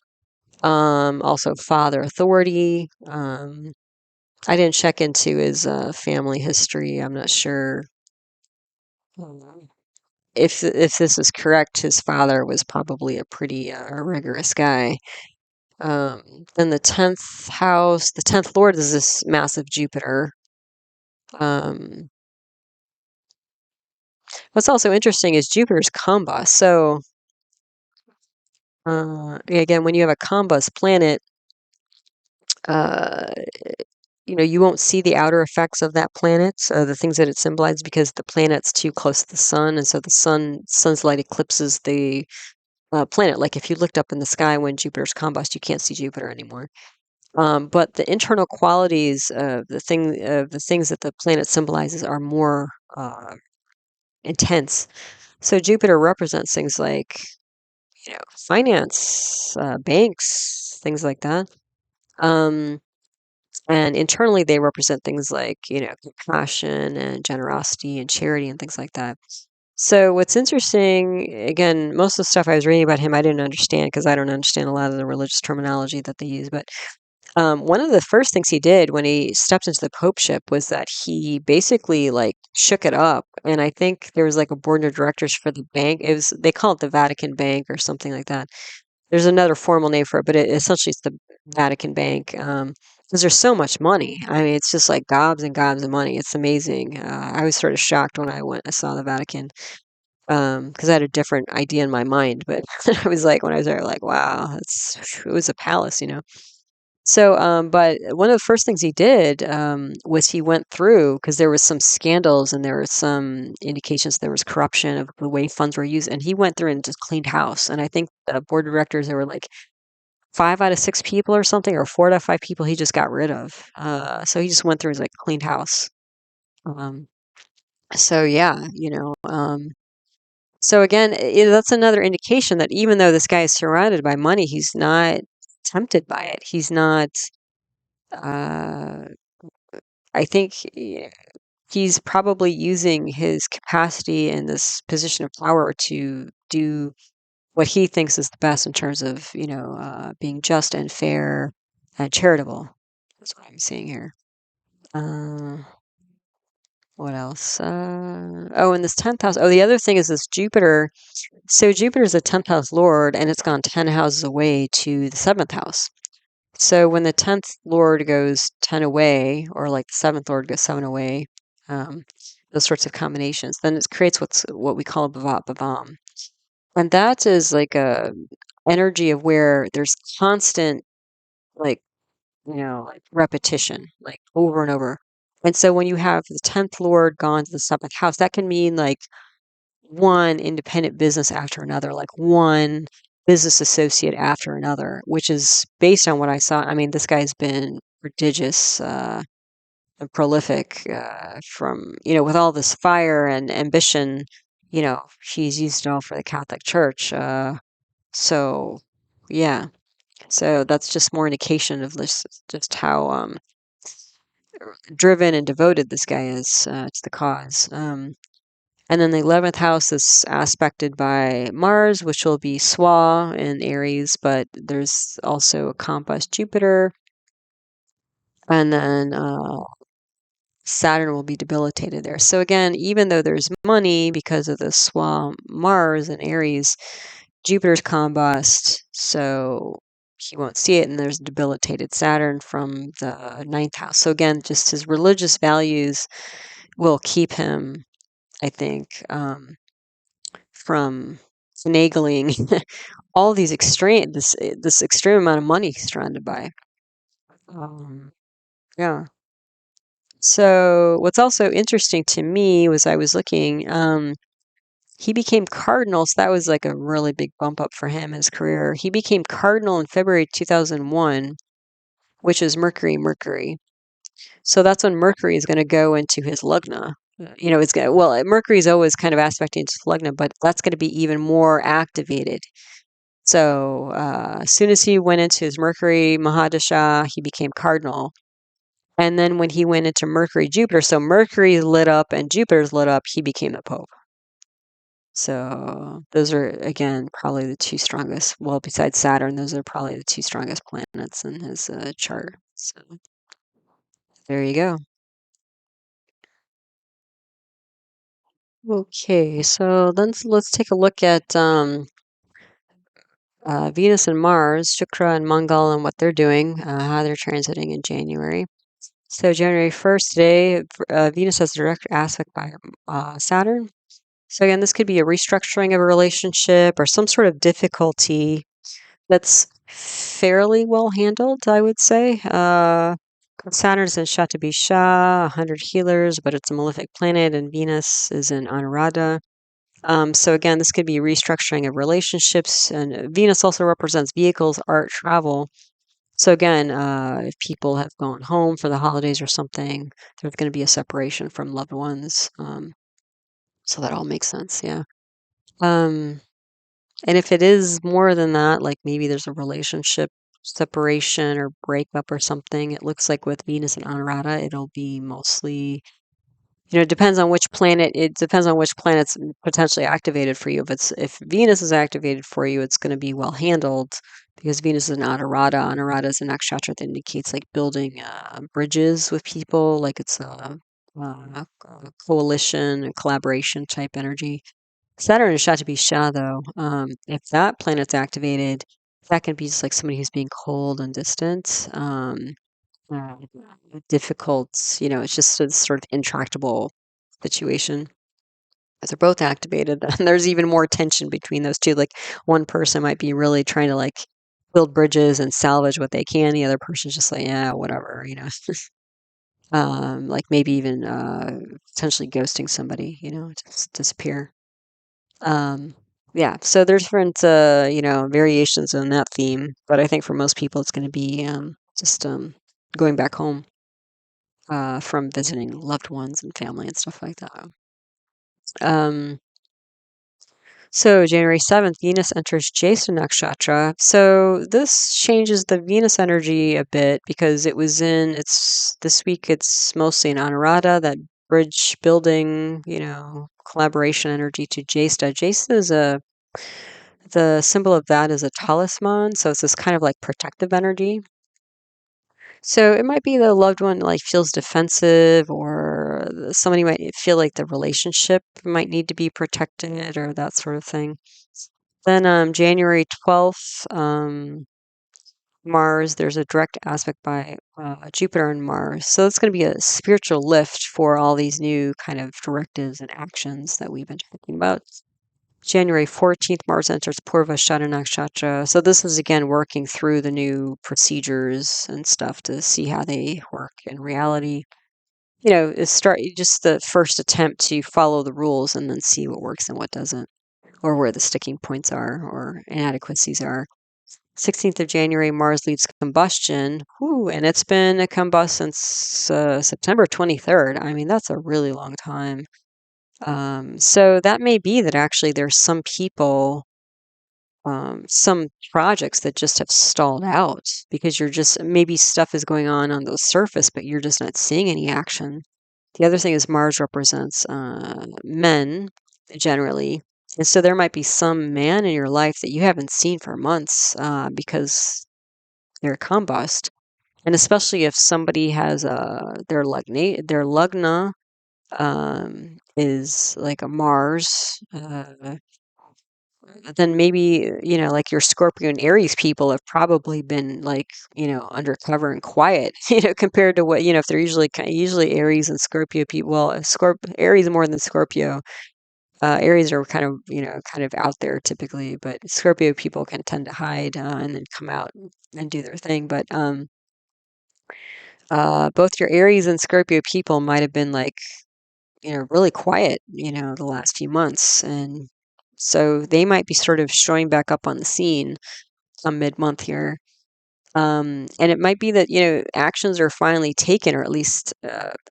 Also father authority. I didn't check into his family history. I'm not sure. If this is correct, his father was probably a pretty rigorous guy. Then the 10th lord is this massive Jupiter. What's also interesting is Jupiter's combust. So, again, when you have a combust planet, uh, you won't see the outer effects of that planet, so the things that it symbolizes, because the planet's too close to the sun, and so the sun's light eclipses the planet. Like if you looked up in the sky when Jupiter's combust, you can't see Jupiter anymore. But the internal qualities of the things that the planet symbolizes are more intense. So Jupiter represents things like, finance, banks, things like that. And internally, they represent things like, compassion and generosity and charity and things like that. So what's interesting, again, most of the stuff I was reading about him, I didn't understand because I don't understand a lot of the religious terminology that they use. But one of the first things he did when he stepped into the popeship was that he basically like shook it up. And I think there was like a board of directors for the bank. They call it the Vatican Bank or something like that. There's another formal name for it, but essentially it's the Vatican Bank. Because there's so much money. I mean, it's just like gobs and gobs of money. It's amazing. I was sort of shocked when I saw the Vatican, because I had a different idea in my mind. But I was like, when I was there, like, wow, it was a palace. So, but one of the first things he did was he went through, because there was some scandals and there was some indications there was corruption of the way funds were used, and he went through and just cleaned house. And I think the board of directors, there were like 5 out of 6 people or something, or 4 out of 5 people he just got rid of. So he just went through and like cleaned house. Um, so yeah, so again, that's another indication that even though this guy is surrounded by money, he's not tempted by it. He's not. Uh, I think he's probably using his capacity and this position of power to do what he thinks is the best in terms of, being just and fair and charitable. That's what I'm seeing here. Uh, What else? Oh, in this 10th house. Oh, the other thing is this Jupiter. So Jupiter is a 10th house lord, and it's gone 10 houses away to the 7th house. So when the 10th lord goes 10 away, or like the 7th lord goes 7 away, um, those sorts of combinations, then it creates what we call a bhavam. And that is like a energy of where there's constant, like, like repetition, like over and over. And so when you have the 10th lord gone to the 7th house, that can mean like one independent business after another, like one business associate after another, which is based on what I saw. I mean, this guy's been prodigious and prolific from, with all this fire and ambition, he's used it all for the Catholic Church. So, yeah. So that's just more indication of this, just how driven and devoted this guy is to the cause. And then the 11th house is aspected by Mars, which will be Swa in Aries, but there's also a compass Jupiter. And then Saturn will be debilitated there. So again, even though there's money because of the Swa Mars in Aries, Jupiter's combust, so he won't see it. And there's debilitated Saturn from the 9th house. So again, just his religious values will keep him, I think, from finagling all these this extreme amount of money he's surrounded by. Yeah. So what's also interesting to me was I was looking, he became cardinal, so that was like a really big bump up for him in his career. He became cardinal in February 2001, which is Mercury. So that's when Mercury is going to go into his lugna. It's going to, well, Mercury is always kind of aspecting into lugna, but that's going to be even more activated. So as soon as he went into his Mercury Mahadasha, he became cardinal. And then when he went into Mercury Jupiter, so Mercury lit up and Jupiter's lit up, he became the Pope. So those are, again, probably the two strongest. Well, besides Saturn, those are probably the two strongest planets in his chart. So there you go. Okay, so then let's take a look at Venus and Mars, Shukra and Mangal, and what they're doing, how they're transiting in January. So January 1st today, Venus has a direct aspect by Saturn. So again, this could be a restructuring of a relationship or some sort of difficulty that's fairly well handled, I would say. Saturn's in Shatabisha, 100 healers, but it's a malefic planet, and Venus is in Anuradha. So again, this could be restructuring of relationships, and Venus also represents vehicles, art, travel. So again, if people have gone home for the holidays or something, there's going to be a separation from loved ones. So that all makes sense, yeah. Um, and if it is more than that, like maybe there's a relationship separation or breakup or something, it looks like with Venus and Anuradha, it'll be mostly, it depends on which planet. It depends on which planet's potentially activated for you. If Venus is activated for you, it's going to be well handled because Venus is an Anuradha. Anuradha is a nakshatra that indicates like building bridges with people, like it's a coalition, a collaboration type energy. Saturn is Shatabisha, though. If that planet's activated, that can be just like somebody who's being cold and distant. Uh, Difficult, it's just a sort of intractable situation. If they're both activated, then there's even more tension between those two. Like one person might be really trying to like build bridges and salvage what they can. The other person's just like, yeah, whatever. Like maybe even potentially ghosting somebody, just disappear. Um, yeah, so there's different, variations on that theme, but I think for most people it's going to be just going back home from visiting loved ones and family and stuff like that. Um, so January 7th, Venus enters Jyeshtha Nakshatra. So this changes the Venus energy a bit because it's this week it's mostly in Anuradha, that bridge building, collaboration energy to Jyeshtha. Jyeshtha is the symbol of that is a talisman, so it's this kind of like protective energy. So it might be the loved one like feels defensive or somebody might feel like the relationship might need to be protected or that sort of thing. Then January 12th, Mars, there's a direct aspect by Jupiter and Mars. So it's going to be a spiritual lift for all these new kind of directives and actions that we've been talking about. January 14th, Mars enters Purva Nakshatra. So this is again working through the new procedures and stuff to see how they work in reality. Start just the first attempt to follow the rules and then see what works and what doesn't, or where the sticking points are or inadequacies are. 16th of January, Mars leads combustion. Whew, and it's been a combust since September 23rd. I mean, that's a really long time. So that may be that actually there's some people, some projects that just have stalled out because maybe stuff is going on the surface, but you're just not seeing any action. The other thing is Mars represents men generally. And so there might be some man in your life that you haven't seen for months because they're combust. And especially if somebody has their lugna is like a Mars, then maybe, like your Scorpio and Aries people have probably been like, undercover and quiet, compared to what, if they're usually Aries and Scorpio people, well, Aries more than Scorpio. Aries are kind of out there typically, but Scorpio people can tend to hide and then come out and do their thing. But both your Aries and Scorpio people might have been like, really quiet, the last few months. And so they might be sort of showing back up on the scene come mid-month here. And it might be that, actions are finally taken, or at least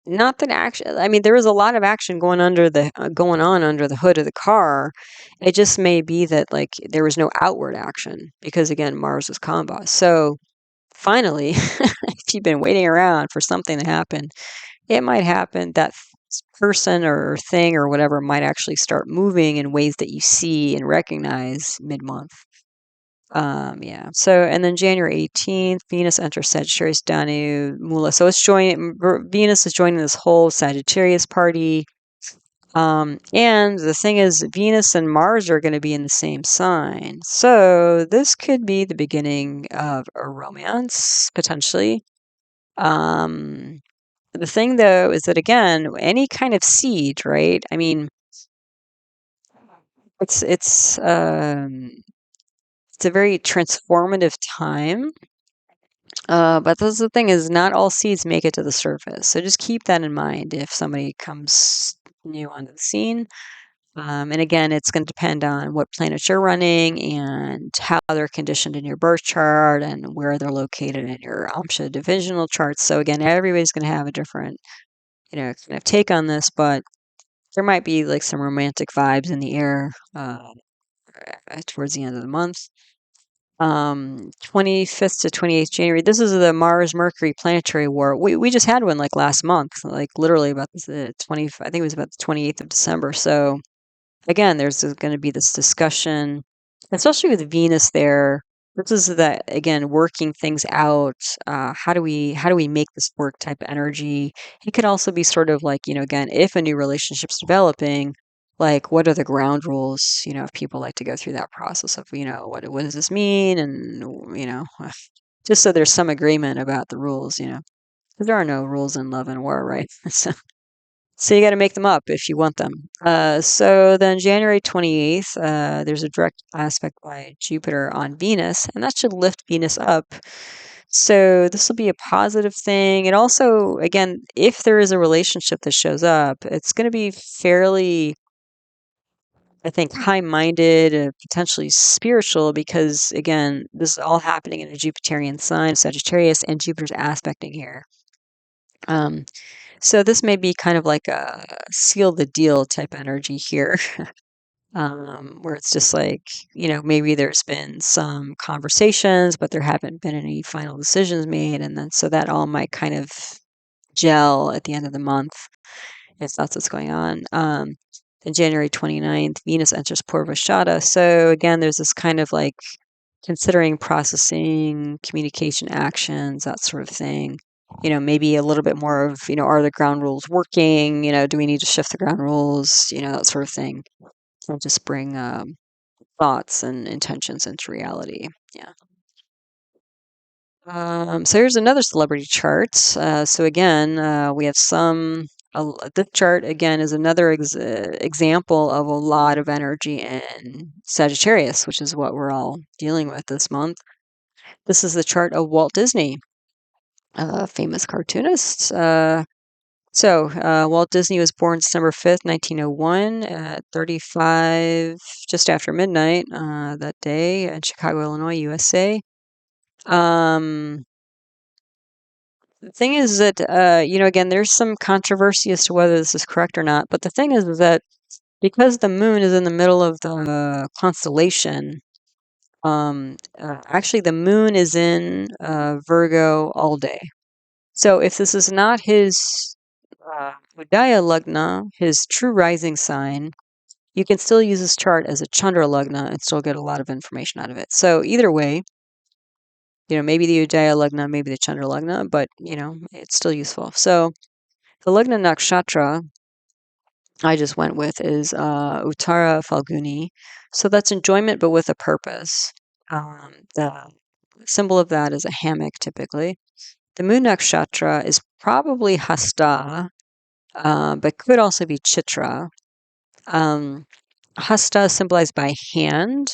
not that action. I mean, there is a lot of action going on under the hood of the car. It just may be that like there was no outward action because again, Mars is combust. So finally, if you've been waiting around for something to happen, it might happen that person or thing or whatever might actually start moving in ways that you see and recognize mid-month. Yeah. So, and then January 18th, Venus enters Sagittarius Danu Mula. So Venus is joining this whole Sagittarius party. And the thing is, Venus and Mars are going to be in the same sign. So this could be the beginning of a romance, potentially. The thing though is that again, any kind of seed, right? I mean, it's a very transformative time. But this is the thing is not all seeds make it to the surface. So just keep that in mind if somebody comes new onto the scene. And again, it's going to depend on what planets you're running and how they're conditioned in your birth chart and where they're located in your Amsha divisional charts. So again, everybody's going to have a different, kind of take on this, but there might be like some romantic vibes in the air towards the end of the month. 25th to 28th January. This is the Mars Mercury planetary war. We just had one like last month, like literally about the 20. I think it was about the 28th of December. So again, there's going to be this discussion, especially with Venus there. This is that again, working things out. How do we make this work type of energy? It could also be sort of like, again, if a new relationship's developing, like what are the ground rules? If people like to go through that process of, what does this mean? And, just so there's some agreement about the rules, because there are no rules in love and war, right? So you got to make them up if you want them. So then January 28th, there's a direct aspect by Jupiter on Venus, and that should lift Venus up. So this will be a positive thing. And also, again, if there is a relationship that shows up, it's going to be fairly, I think, high-minded, potentially spiritual, because again, this is all happening in a Jupiterian sign, Sagittarius, and Jupiter's aspecting here. So this may be kind of like a seal the deal type energy here, where it's just like, maybe there's been some conversations, but there haven't been any final decisions made. And then so that all might kind of gel at the end of the month if that's what's going on. Then January 29th, Venus enters Purva. So again, there's this kind of like, considering processing, communication actions, that sort of thing. maybe a little bit more of, are the ground rules working? Do we need to shift the ground rules? That sort of thing. And just bring thoughts and intentions into reality. Yeah. So here's another celebrity chart. So again, we have this chart again is another example of a lot of energy in Sagittarius, which is what we're all dealing with this month. This is the chart of Walt Disney, famous cartoonist. Walt Disney was born December 5th, 1901, at 35, just after midnight that day in Chicago, Illinois, USA. The thing is that, again, there's some controversy as to whether this is correct or not. But the thing is that because the moon is in the middle of the constellation, actually the moon is in Virgo all day. So if this is not his Udaya Lagna, his true rising sign, you can still use this chart as a Chandra Lagna and still get a lot of information out of it. So either way, maybe the Udaya Lagna, maybe the Chandra Lagna, but, it's still useful. So the Lagna Nakshatra I just went with is Uttara Phalguni. So that's enjoyment, but with a purpose. The symbol of that is a hammock, typically. The moon nakshatra is probably hasta, but could also be chitra. Hasta is symbolized by hand.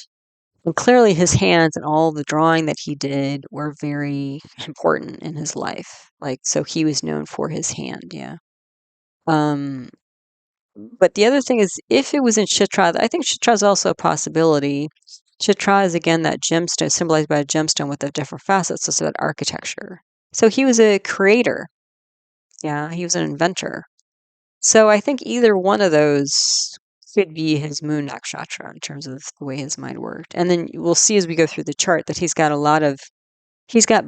And clearly his hands and all the drawing that he did were very important in his life. So he was known for his hand, yeah. But the other thing is, if it was in Chitra, I think Chitra is also a possibility. Chitra is, again, that gemstone, symbolized by a gemstone with the different facets, so that architecture. So he was a creator. Yeah, he was an inventor. So I think either one of those could be his moon nakshatra in terms of the way his mind worked. And then we'll see as we go through the chart that he's got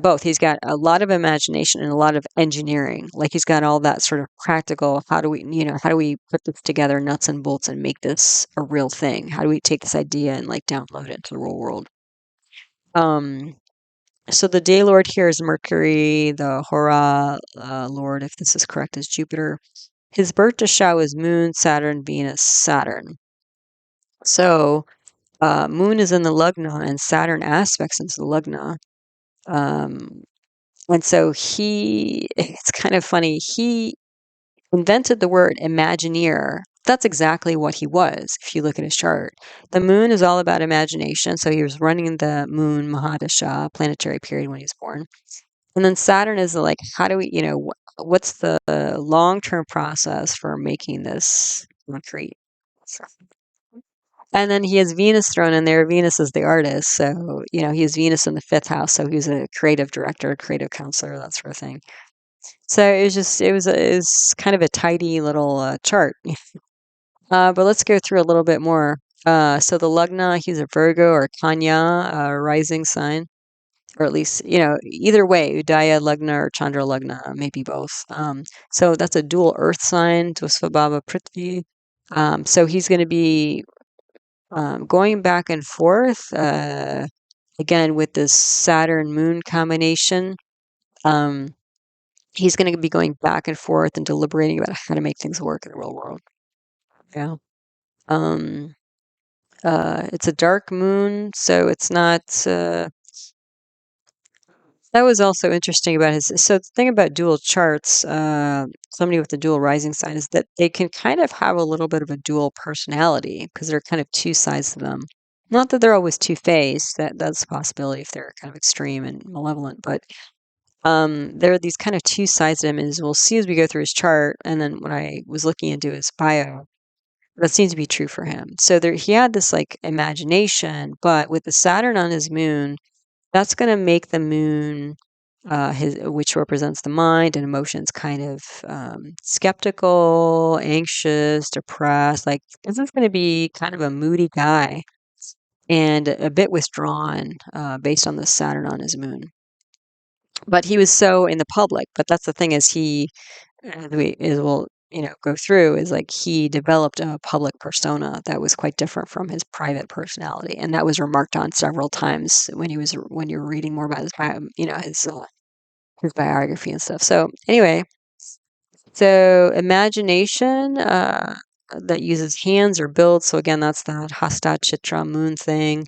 both. He's got a lot of imagination and a lot of engineering. He's got all that sort of practical, how do we put this together, nuts and bolts, and make this a real thing? How do we take this idea and download it into the real world? So the day lord here is Mercury, the Hora lord, if this is correct, is Jupiter. His birth dasha is Moon, Saturn, Venus, Saturn. So Moon is in the Lagna and Saturn aspects into the Lagna. And so it's kind of funny, he invented the word Imagineer. That's exactly what he was, if you look at his chart. The moon is all about imagination, so he was running the moon Mahadasha, planetary period, when he was born. And then Saturn is how do we, what's the long-term process for making this concrete? And then he has Venus thrown in there. Venus is the artist, so, he has Venus in the 5th house, so he's a creative director, creative counselor, that sort of thing. So it was kind of a tidy little chart. But let's go through a little bit more. So the Lagna, he's a Virgo or Kanya rising sign, or at least, either way, Udaya Lagna or Chandra Lagna, maybe both. So that's a dual earth sign, Dvasvabhava Prithvi. So he's going to be going back and forth, again, with this Saturn-Moon combination. He's going to be going back and forth and deliberating about how to make things work in the real world. Yeah. It's a dark moon, so it's not. That was also interesting about his. So the thing about dual charts, somebody with a dual rising sign, is that they can kind of have a little bit of a dual personality because there are kind of two sides to them. Not that they're always two-faced. That's a possibility if they're kind of extreme and malevolent, but there are these kind of two sides to him, as we'll see as we go through his chart. And then when I was looking into his bio, that seems to be true for him. So he had this imagination, but with the Saturn on his moon, that's going to make the moon, which represents the mind and emotions, kind of skeptical, anxious, depressed. This is going to be kind of a moody guy and a bit withdrawn based on the Saturn on his moon. But he was so in the public. But that's the thing, is we'll go through, is he developed a public persona that was quite different from his private personality, and that was remarked on several times when you were reading more about his his biography and stuff. So anyway, so imagination that uses hands or builds. So again, that's that hasta chitra moon thing.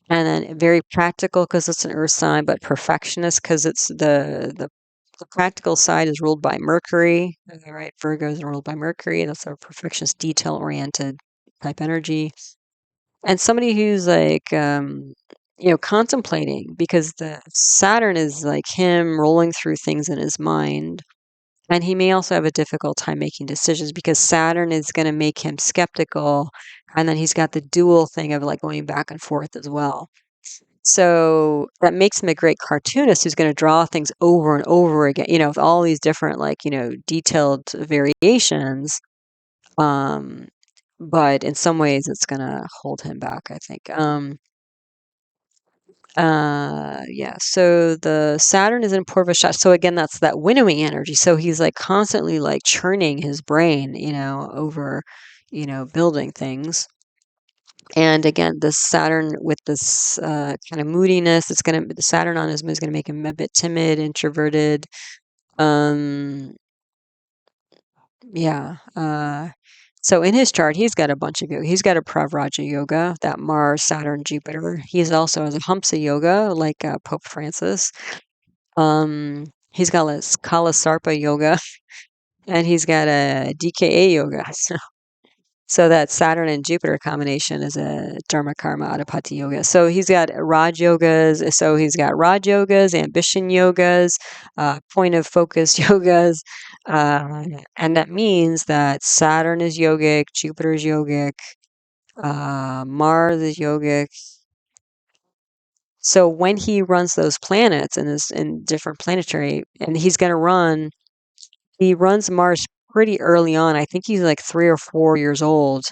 And then very practical because it's an earth sign, but perfectionist because it's the practical side is ruled by Mercury. Right, Virgo is ruled by Mercury. That's a perfectionist, detail-oriented type energy. And somebody who's like, contemplating because the Saturn is like him rolling through things in his mind. And he may also have a difficult time making decisions because Saturn is going to make him skeptical. And then he's got the dual thing of like going back and forth as well. So that makes him a great cartoonist who's going to draw things over and over again, with all these different, like, detailed variations. Um, but in some ways, it's going to hold him back, I think. Yeah. So the Saturn is in Purva. So again, that's that winnowing energy. So he's like constantly like churning his brain, over, building things. And again, this Saturn with this kind of moodiness, the Saturn on his moon is gonna make him a bit timid, introverted. Um, yeah. So in his chart, he's got a bunch of yoga. He's got a pravraja yoga, that Mars, Saturn, Jupiter. He's also has a hamsa yoga, like Pope Francis. He's got a kala sarpa yoga, and he's got a DKA yoga. So that Saturn and Jupiter combination is a Dharma Karma Adipati Yoga. So he's got Raj Yogas. So he's got Raj Yogas, ambition yogas, point of focus yogas. And that means that Saturn is yogic, Jupiter is yogic, Mars is yogic. So when he runs those planets in different planetary, and he runs Mars pretty early on. I think he's like 3 or 4 years old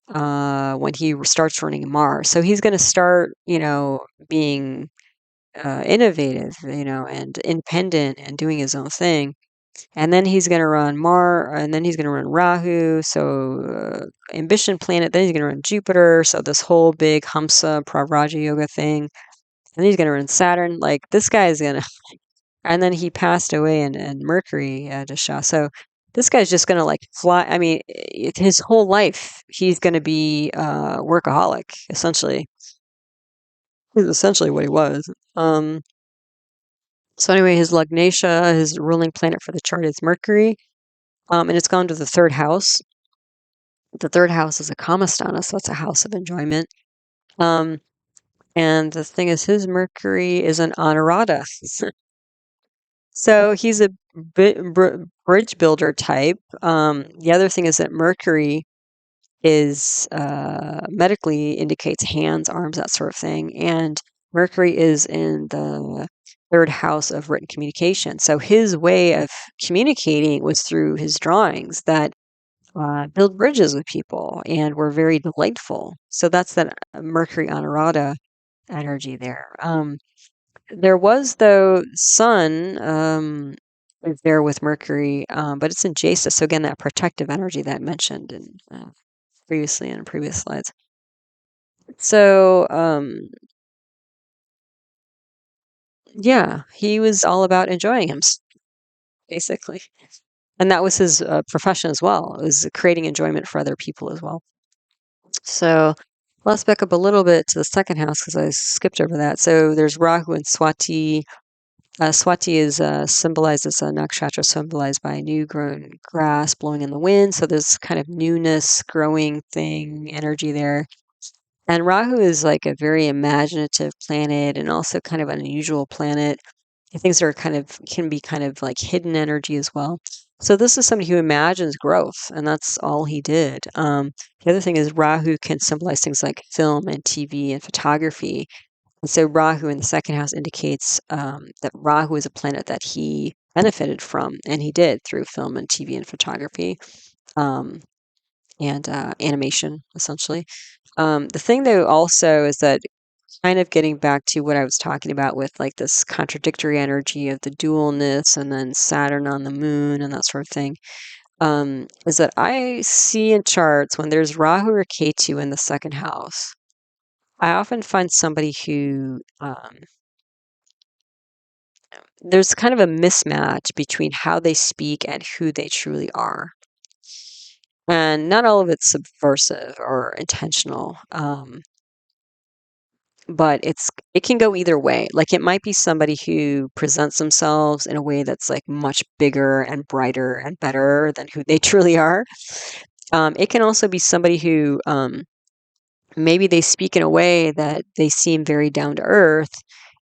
when he starts running Mars. So he's going to start, being innovative, and independent and doing his own thing. And then he's going to run and then he's going to run Rahu. So ambition planet. Then he's going to run Jupiter. So this whole big hamsa pravraja yoga thing. And then he's going to run Saturn. Like this guy is going to. And then he passed away in Mercury Dasha. So this guy's just gonna like fly. I mean, his whole life he's gonna be workaholic. Essentially, is essentially what he was. So anyway, his Lagnesha, his ruling planet for the chart is Mercury, and it's gone to the third house. The third house is a Kamasthana, so it's a house of enjoyment. And the thing is, his Mercury is an Anurada. So he's a bridge builder type. The other thing is that Mercury is medically indicates hands, arms, that sort of thing. And Mercury is in the third house of written communication. So his way of communicating was through his drawings that build bridges with people and were very delightful. So that's that Mercury Anurada energy there. There was, though, Sun is there with Mercury, but it's in Jesa. So again, that protective energy that I mentioned previously in previous slides. So yeah, he was all about enjoying himself, basically, and that was his profession as well. It was creating enjoyment for other people as well. So let's back up a little bit to the second house because I skipped over that. So there's Rahu and Swati. Swati is symbolized as a nakshatra, symbolized by new grown grass blowing in the wind. So there's kind of newness, growing thing, energy there. And Rahu is like a very imaginative planet and also kind of an unusual planet. Things are can be kind of like hidden energy as well. So this is somebody who imagines growth, and that's all he did. The other thing is Rahu can symbolize things like film and TV and photography. And so Rahu in the second house indicates that Rahu is a planet that he benefited from, and he did through film and TV and photography and animation, essentially. The thing, though, also is that kind of getting back to what I was talking about with like this contradictory energy of the dualness and then Saturn on the moon and that sort of thing, is that I see in charts when there's Rahu or Ketu in the second house, I often find somebody who there's kind of a mismatch between how they speak and who they truly are. And not all of it's subversive or intentional. But it can go either way. Like it might be somebody who presents themselves in a way that's like much bigger and brighter and better than who they truly are. It can also be somebody who maybe they speak in a way that they seem very down to earth,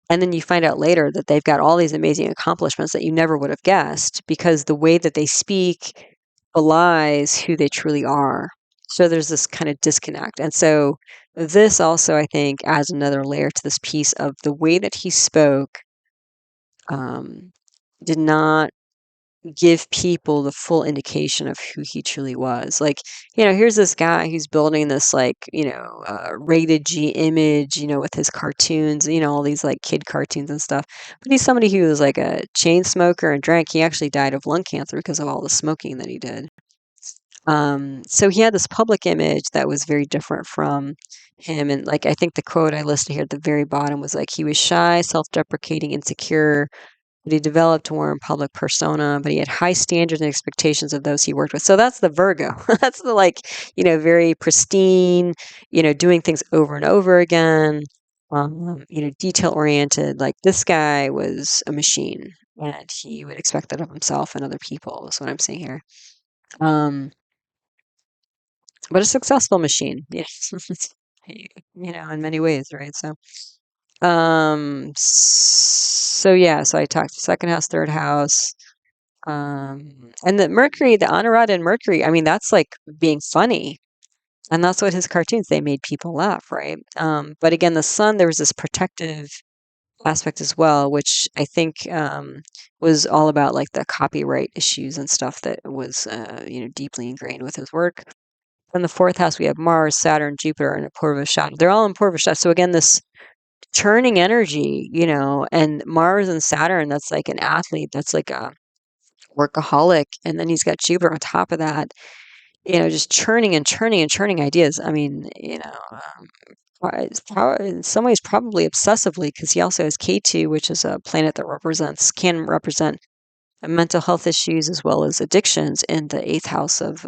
and then you find out later that they've got all these amazing accomplishments that you never would have guessed because the way that they speak belies who they truly are. So there's this kind of disconnect. And so this also, I think, adds another layer to this piece of the way that he spoke um, did not give people the full indication of who he truly was. Like, here's this guy who's building this like, rated G image, with his cartoons, all these like kid cartoons and stuff. But he's somebody who was like a chain smoker and drank. He actually died of lung cancer because of all the smoking that he did. So he had this public image that was very different from him. And like, I think the quote I listed here at the very bottom was like, he was shy, self-deprecating, insecure, but he developed a warm public persona, but he had high standards and expectations of those he worked with. So that's the Virgo. That's the like, very pristine, doing things over and over again, detail oriented. Like this guy was a machine and he would expect that of himself and other people, is what I'm saying here. But a successful machine, yes. In many ways, right? So yeah, so I talked second house, third house. And the Mercury, the Anurata and Mercury, I mean, that's like being funny. And that's what his cartoons, they made people laugh, right? But again, the sun, there was this protective aspect as well, which I think was all about like the copyright issues and stuff that was, deeply ingrained with his work. In the fourth house, we have Mars, Saturn, Jupiter, and a Purva shadow. They're all in Purva shadow. So again, this churning energy, and Mars and Saturn, that's like an athlete, that's like a workaholic. And then he's got Jupiter on top of that, just churning and churning and churning ideas. I mean, in some ways, probably obsessively, because he also has K2, which is a planet that can represent mental health issues as well as addictions in the eighth house of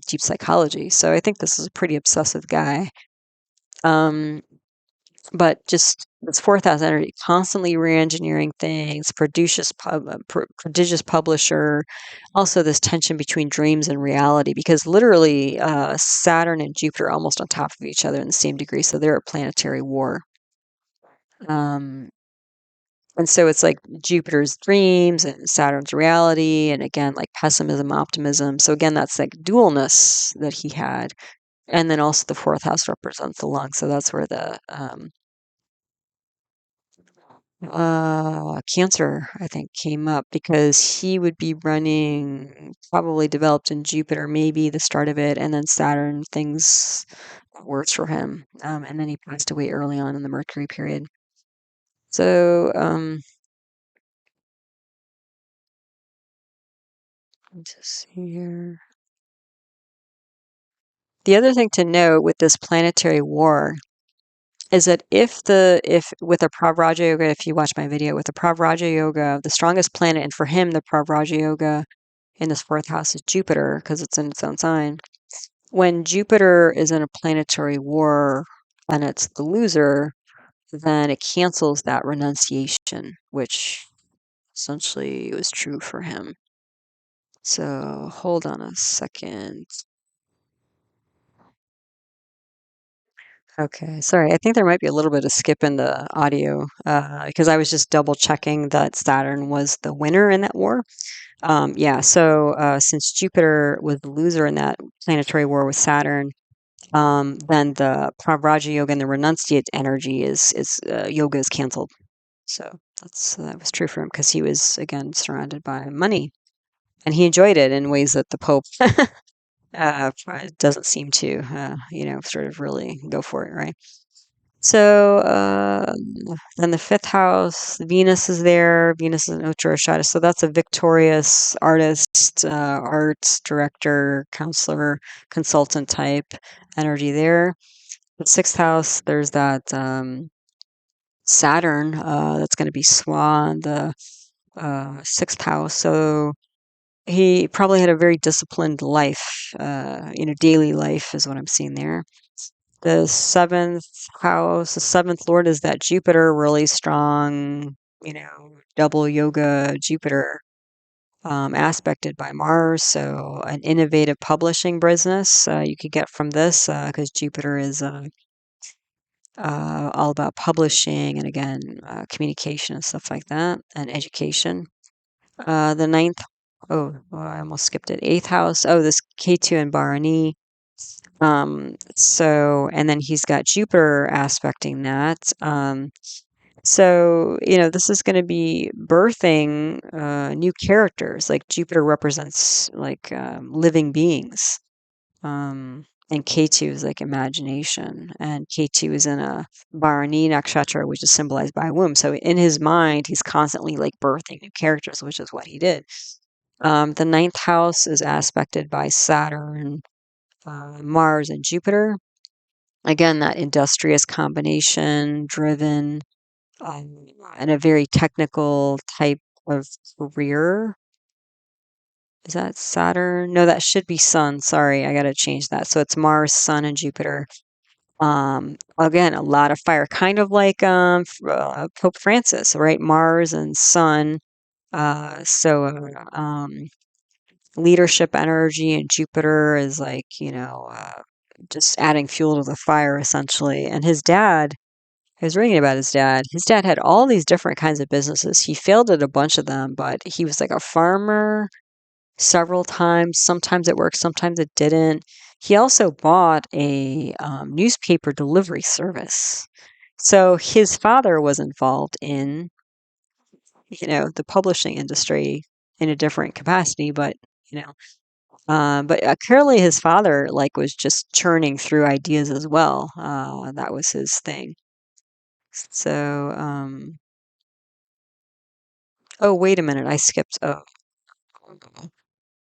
deep psychology. So I think this is a pretty obsessive guy. But just this fourth house energy, constantly re-engineering things, prodigious publisher, also this tension between dreams and reality, because literally Saturn and Jupiter are almost on top of each other in the same degree, so they're at planetary war. Um, and so it's like Jupiter's dreams and Saturn's reality, and again, like pessimism, optimism. So again, that's like dualness that he had. And then also the fourth house represents the lung. So that's where the Cancer, I think, came up because he would be running, probably developed in Jupiter, maybe the start of it, and then Saturn, things got worse for him. And then he passed away early on in the Mercury period. So, let's just see here. The other thing to note with this planetary war is that if with a pravraja yoga, if you watch my video with the pravraja yoga, the strongest planet, and for him the pravraja yoga in this fourth house is Jupiter because it's in its own sign. When Jupiter is in a planetary war and it's the loser, then it cancels that renunciation, which essentially was true for him. So hold on a second. Okay, sorry. I think there might be a little bit of skip in the audio because I was just double checking that Saturn was the winner in that war. Yeah, so since Jupiter was the loser in that planetary war with Saturn, then the pravraja yoga and the renunciate energy is yoga is canceled. So that was true for him because he was again surrounded by money, and he enjoyed it in ways that the Pope doesn't seem to, sort of really go for it, right? So then the fifth house, Venus is there. Venus is an Uttara. So that's a victorious artist, arts director, counselor, consultant type energy there. The sixth house, there's that Saturn that's going to be Swan, the sixth house. So he probably had a very disciplined life, daily life is what I'm seeing there. The seventh house, the seventh lord is that Jupiter, really strong, double yoga Jupiter, aspected by Mars. So an innovative publishing business you could get from this because Jupiter is all about publishing and again, communication and stuff like that, and education. The ninth, I almost skipped it. Eighth house. Oh, this K2 and Bharani. And then he's got Jupiter aspecting that. This is going to be birthing new characters. Like Jupiter represents like living beings. And K2 is like imagination. And K2 is in a Bharani nakshatra, which is symbolized by a womb. So in his mind, he's constantly like birthing new characters, which is what he did. The ninth house is aspected by Saturn, Mars, and Jupiter. Again, that industrious combination, driven, and a very technical type of career. Is that Saturn? No, that should be Sun. Sorry, I got to change that. So it's Mars, Sun, and Jupiter. Again, a lot of fire, kind of like Pope Francis, right? Mars and Sun. Leadership energy, and Jupiter is like, just adding fuel to the fire essentially. And his dad, I was reading about his dad. His dad had all these different kinds of businesses. He failed at a bunch of them, but he was like a farmer several times. Sometimes it worked, sometimes it didn't. He also bought a newspaper delivery service. So his father was involved in, the publishing industry in a different capacity, but you know, clearly his father like was just churning through ideas as well. That was his thing. So, oh, wait a minute, I skipped. Oh,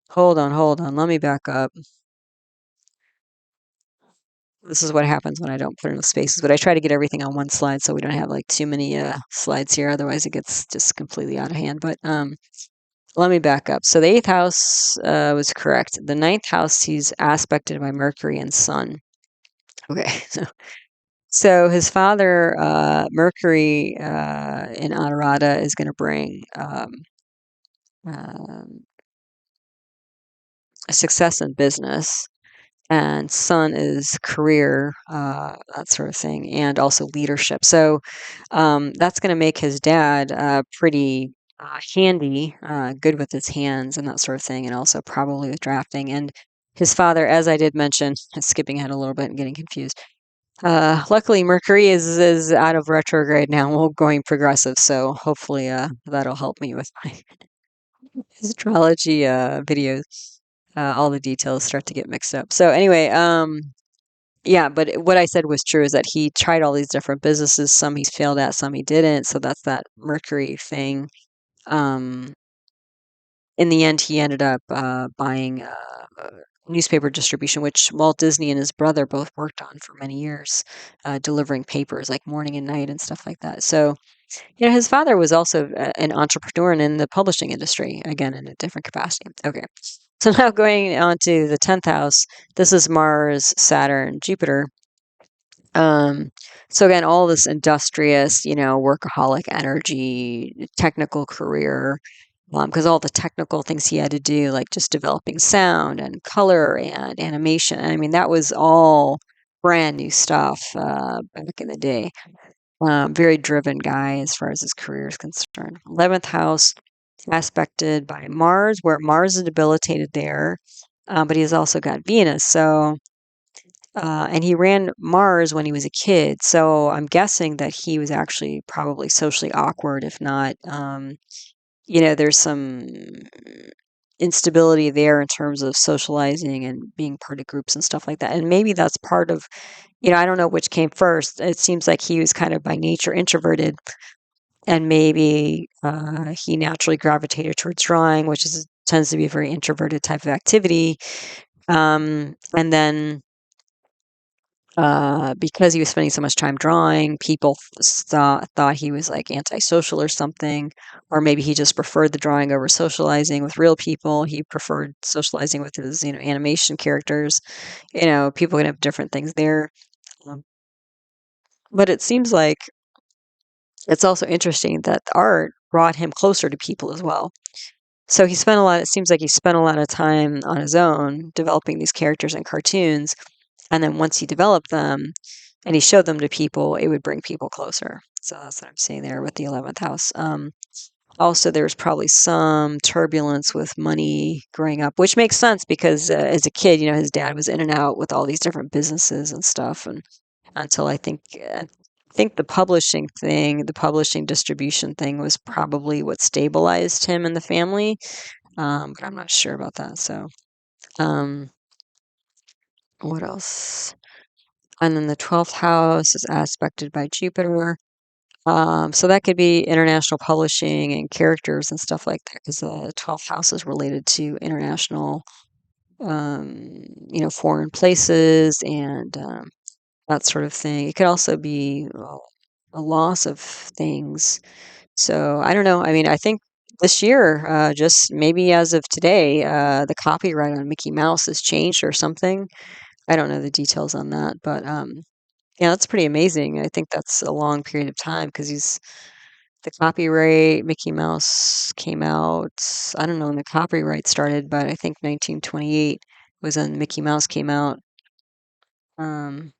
hold on. Let me back up. This is what happens when I don't put enough spaces, but I try to get everything on one slide so we don't have like too many slides here. Otherwise, it gets just completely out of hand. But let me back up. So the eighth house was correct. The ninth house, he's aspected by Mercury and Sun. Okay, so his father, Mercury in Uttara, is going to bring um, success in business, and Sun is career, that sort of thing, and also leadership. So that's going to make his dad pretty handy, good with his hands and that sort of thing, and also probably with drafting. And his father, as I did mention, skipping ahead a little bit and getting confused. Luckily, Mercury is out of retrograde now. We're going progressive, so hopefully that'll help me with my astrology videos. All the details start to get mixed up. So anyway, yeah, but what I said was true is that he tried all these different businesses. Some he's failed at, some he didn't. So that's that Mercury thing. Um, in the end, he ended up buying newspaper distribution, which Walt Disney and his brother both worked on for many years, delivering papers like morning and night and stuff like that. So, his father was also an entrepreneur and in the publishing industry, again, in a different capacity. Okay. So now going on to the 10th house, this is Mars, Saturn, Jupiter. So again, all this industrious, workaholic energy, technical career, because all the technical things he had to do, like just developing sound and color and animation. I mean, that was all brand new stuff back in the day. Very driven guy as far as his career is concerned. 11th house aspected by Mars, where Mars is debilitated there, but he's also got Venus. So, and he ran Mars when he was a kid. So I'm guessing that he was actually probably socially awkward, if not, there's some instability there in terms of socializing and being part of groups and stuff like that. And maybe that's part of, I don't know which came first. It seems like he was kind of by nature introverted, and maybe he naturally gravitated towards drawing, which tends to be a very introverted type of activity. And then because he was spending so much time drawing, people thought he was like antisocial or something, or maybe he just preferred the drawing over socializing with real people. He preferred socializing with his, animation characters. People can have different things there. Um, but it seems like it's also interesting that the art brought him closer to people as well. So it seems like he spent a lot of time on his own developing these characters and cartoons. And then once he developed them and he showed them to people, it would bring people closer. So that's what I'm saying there with the 11th house. Also, there was probably some turbulence with money growing up, which makes sense because as a kid, his dad was in and out with all these different businesses and stuff. And until I think the publishing distribution thing was probably what stabilized him and the family. But I'm not sure about that. So, um, what else? And then the 12th house is aspected by Jupiter. So that could be international publishing and characters and stuff like that, because the 12th house is related to international, foreign places and that sort of thing. It could also be a loss of things. So I don't know. I mean, I think this year, just maybe as of today, the copyright on Mickey Mouse has changed or something. I don't know the details on that, but yeah, that's pretty amazing. I think that's a long period of time because the copyright Mickey Mouse came out. I don't know when the copyright started, but I think 1928 was when Mickey Mouse came out. Um,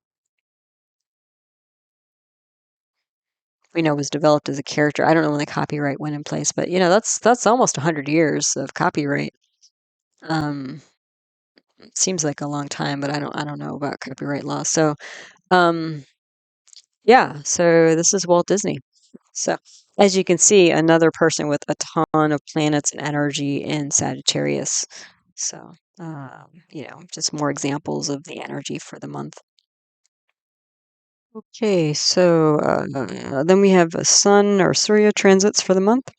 we know was developed as a character. I don't know when the copyright went in place, but that's almost 100 years of copyright. Um, it seems like a long time, but I don't know about copyright law. So, um, yeah, so this is Walt Disney. So, as you can see, another person with a ton of planets and energy in Sagittarius. So, just more examples of the energy for the month. Okay, so then we have a Sun or Surya transits for the month.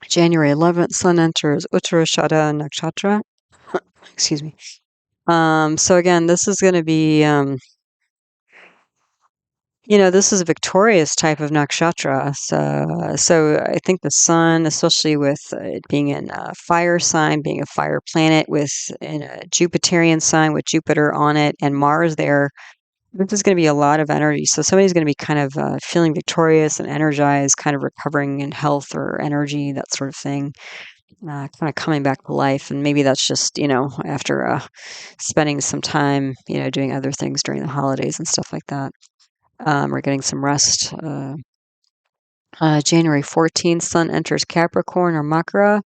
January 11th, Sun enters Uttara nakshatra. Excuse me. So again, this is going to be this is a victorious type of nakshatra. So I think the sun, especially with it being in a fire sign, being a fire planet in a Jupiterian sign with Jupiter on it and Mars there, this is going to be a lot of energy. So somebody's going to be kind of feeling victorious and energized, kind of recovering in health or energy, that sort of thing, kind of coming back to life. And maybe that's just, after spending some time, doing other things during the holidays and stuff like that. We're getting some rest. January 14th, Sun enters Capricorn or Makara.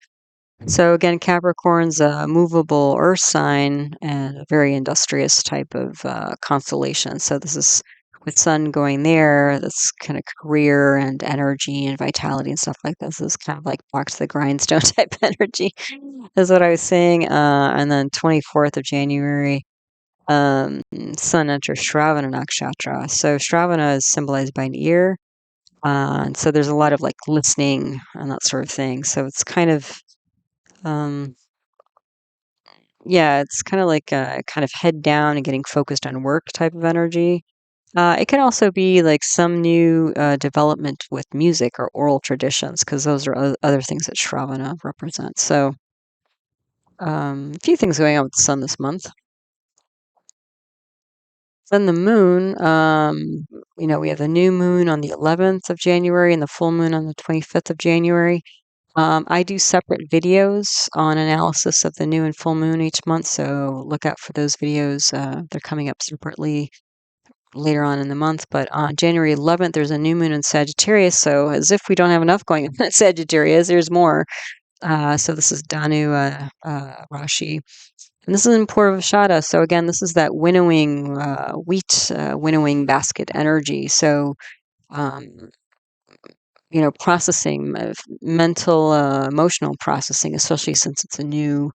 So again, Capricorn's a movable earth sign and a very industrious type of constellation. So this is with Sun going there, this kind of career and energy and vitality and stuff like this is kind of like back to the grindstone type energy, is what I was saying. And then 24th of January, Sun enters Shravana Nakshatra. So Shravana is symbolized by an ear. And so there's a lot of like listening and that sort of thing. So it's kind of, um, yeah, it's kind of like kind of head down and getting focused on work type of energy. It can also be like some new development with music or oral traditions, because those are other things that Shravana represents. So a few things going on with the sun this month. Then the moon, we have the new moon on the 11th of January and the full moon on the 25th of January. I do separate videos on analysis of the new and full moon each month, so look out for those videos. They're coming up separately later on in the month. But on January 11th, there's a new moon in Sagittarius, so as if we don't have enough going on in Sagittarius, there's more. So this is Danu Rashi. And this is in Purva. So again, this is that winnowing, wheat winnowing basket energy. So, um, processing, mental, emotional processing, especially since it's a new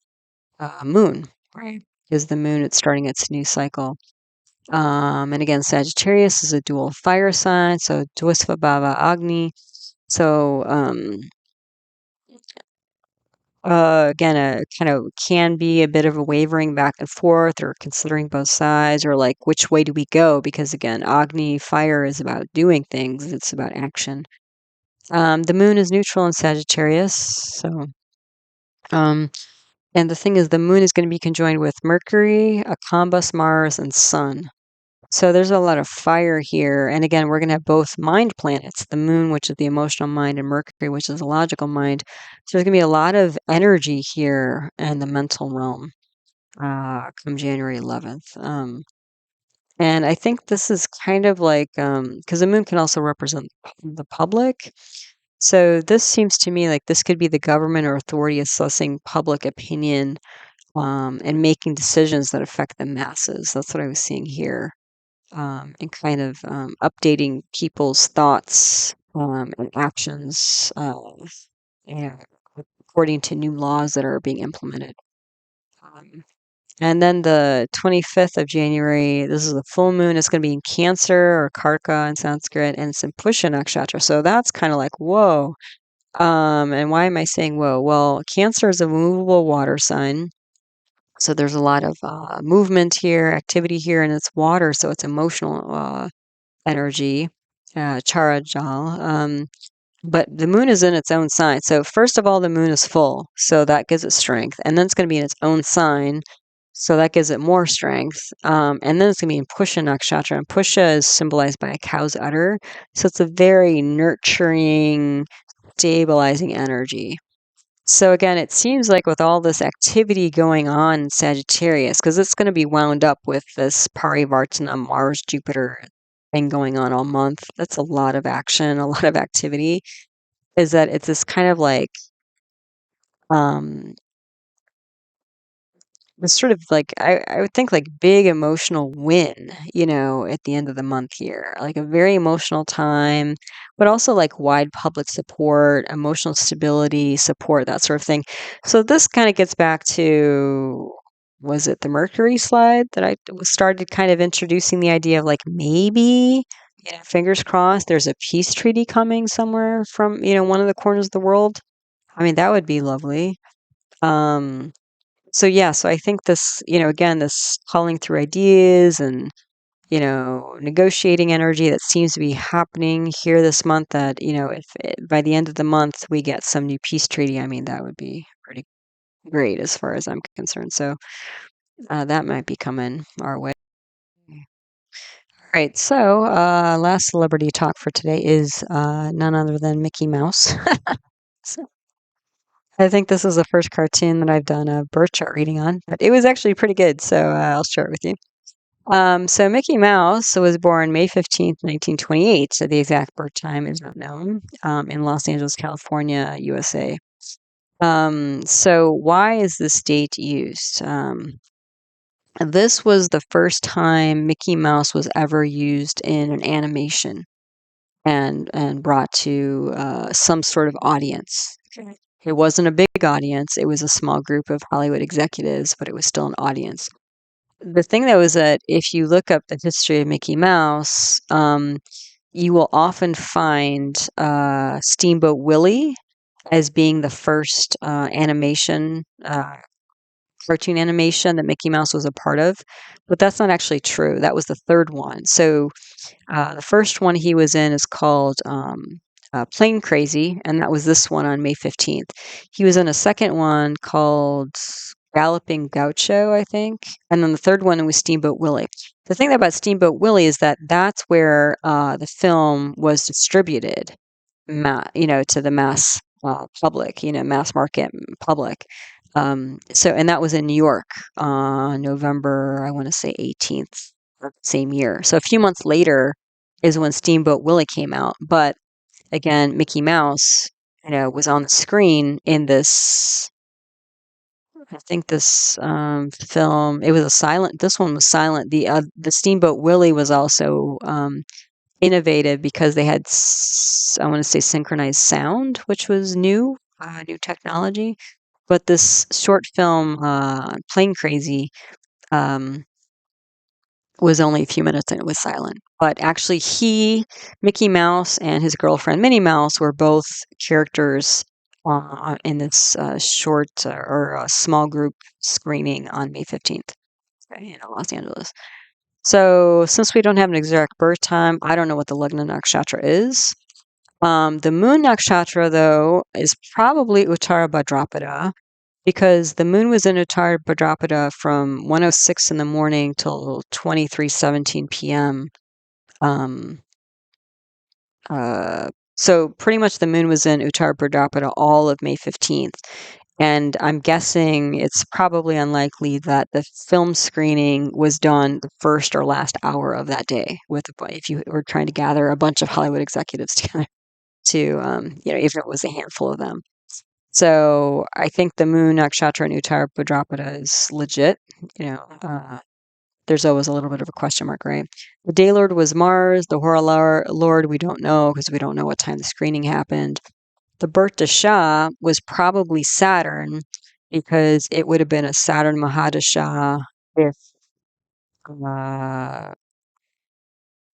moon, right? Because the moon, it's starting its new cycle. And again, Sagittarius is a dual fire sign, so Dvasva Bhava Agni. So again, a kind of can be a bit of a wavering back and forth or considering both sides or like which way do we go? Because again, Agni, fire is about doing things, it's about action. The moon is neutral in Sagittarius, so um, and the thing is, the moon is going to be conjoined with Mercury, a combust Mars, and Sun. So there's a lot of fire here. And again, we're going to have both mind planets, the moon, which is the emotional mind, and Mercury, which is the logical mind. So there's going to be a lot of energy here in the mental realm come January 11th. And I think this is kind of like, because the moon can also represent the public. So this seems to me like this could be the government or authority assessing public opinion and making decisions that affect the masses. That's what I was seeing here. And kind of updating people's thoughts and actions, you know, according to new laws that are being implemented. Um, and then the 25th of January, this is the full moon. It's going to be in Cancer or Karka in Sanskrit, and it's in Pushya nakshatra. So that's kind of like, whoa. And why am I saying whoa? Well, Cancer is a movable water sign. So there's a lot of movement here, activity here, and it's water, so it's emotional energy, charajal. But the moon is in its own sign. So first of all, the moon is full, so that gives it strength, and then it's going to be in its own sign, so that gives it more strength. And then it's going to be in Pushya nakshatra, and Pushya is symbolized by a cow's udder, so it's a very nurturing, stabilizing energy. So again, it seems like with all this activity going on in Sagittarius, because it's going to be wound up with this parivartana Mars Jupiter thing going on all month. That's a lot of action, a lot of activity. Is that it's this kind of like um this sort of like I would think like big emotional win, at the end of the month here. Like a very emotional time, but also like wide public support, emotional stability, support, that sort of thing. So this kind of gets back to, was it the Mercury slide that I started kind of introducing the idea of like maybe, fingers crossed, there's a peace treaty coming somewhere from, one of the corners of the world. I mean, that would be lovely. Um, so yeah, so I think this, again, this calling through ideas and, negotiating energy that seems to be happening here this month that, if by the end of the month we get some new peace treaty, I mean, that would be pretty great as far as I'm concerned. So that might be coming our way. All right, so last celebrity talk for today is none other than Mickey Mouse. So I think this is the first cartoon that I've done a birth chart reading on, but it was actually pretty good, so I'll share it with you. So Mickey Mouse was born May 15th, 1928. So the exact birth time is not known, in Los Angeles, California, USA. So why is this date used? This was the first time Mickey Mouse was ever used in an animation and brought to some sort of audience. Okay. It wasn't a big audience. It was a small group of Hollywood executives, but it was still an audience. The thing though is that if you look up the history of Mickey Mouse, you will often find Steamboat Willie as being the first cartoon animation that Mickey Mouse was a part of, but that's not actually true. That was the third one. So the first one he was in is called Plane Crazy, and that was this one on May 15th. He was in a second one called Galloping Gaucho, I think. And then the third one was Steamboat Willie. The thing about Steamboat Willie is that that's where the film was distributed, to the mass public, mass market public. And that was in New York, November, I want to say 18th, same year. So a few months later is when Steamboat Willie came out. But again, Mickey Mouse, was on the screen in this. I think this film. It was a silent. This one was silent. The Steamboat Willie was also innovative because they had, I want to say, synchronized sound, which was new technology. But this short film, Plane Crazy, um, was only a few minutes and it was silent. But actually, Mickey Mouse, and his girlfriend Minnie Mouse were both characters in this short or small group screening on May 15th in Los Angeles. So since we don't have an exact birth time, I don't know what the Lagna Nakshatra is. The moon nakshatra, though, is probably Uttara Bhadrapada because the moon was in Uttara Bhadrapada from 1:06 in the morning till 23:17 p.m. Um, so pretty much the moon was in Uttara Bhadrapada all of May 15th. And I'm guessing it's probably unlikely that the film screening was done the first or last hour of that day if you were trying to gather a bunch of Hollywood executives together to, even if it was a handful of them. So I think the moon nakshatra and Uttara Bhadrapada is legit. There's always a little bit of a question mark, right? The day lord was Mars. The hora lord, we don't know because we don't know what time the screening happened. The birth dasha was probably Saturn because it would have been a Saturn Mahadasha if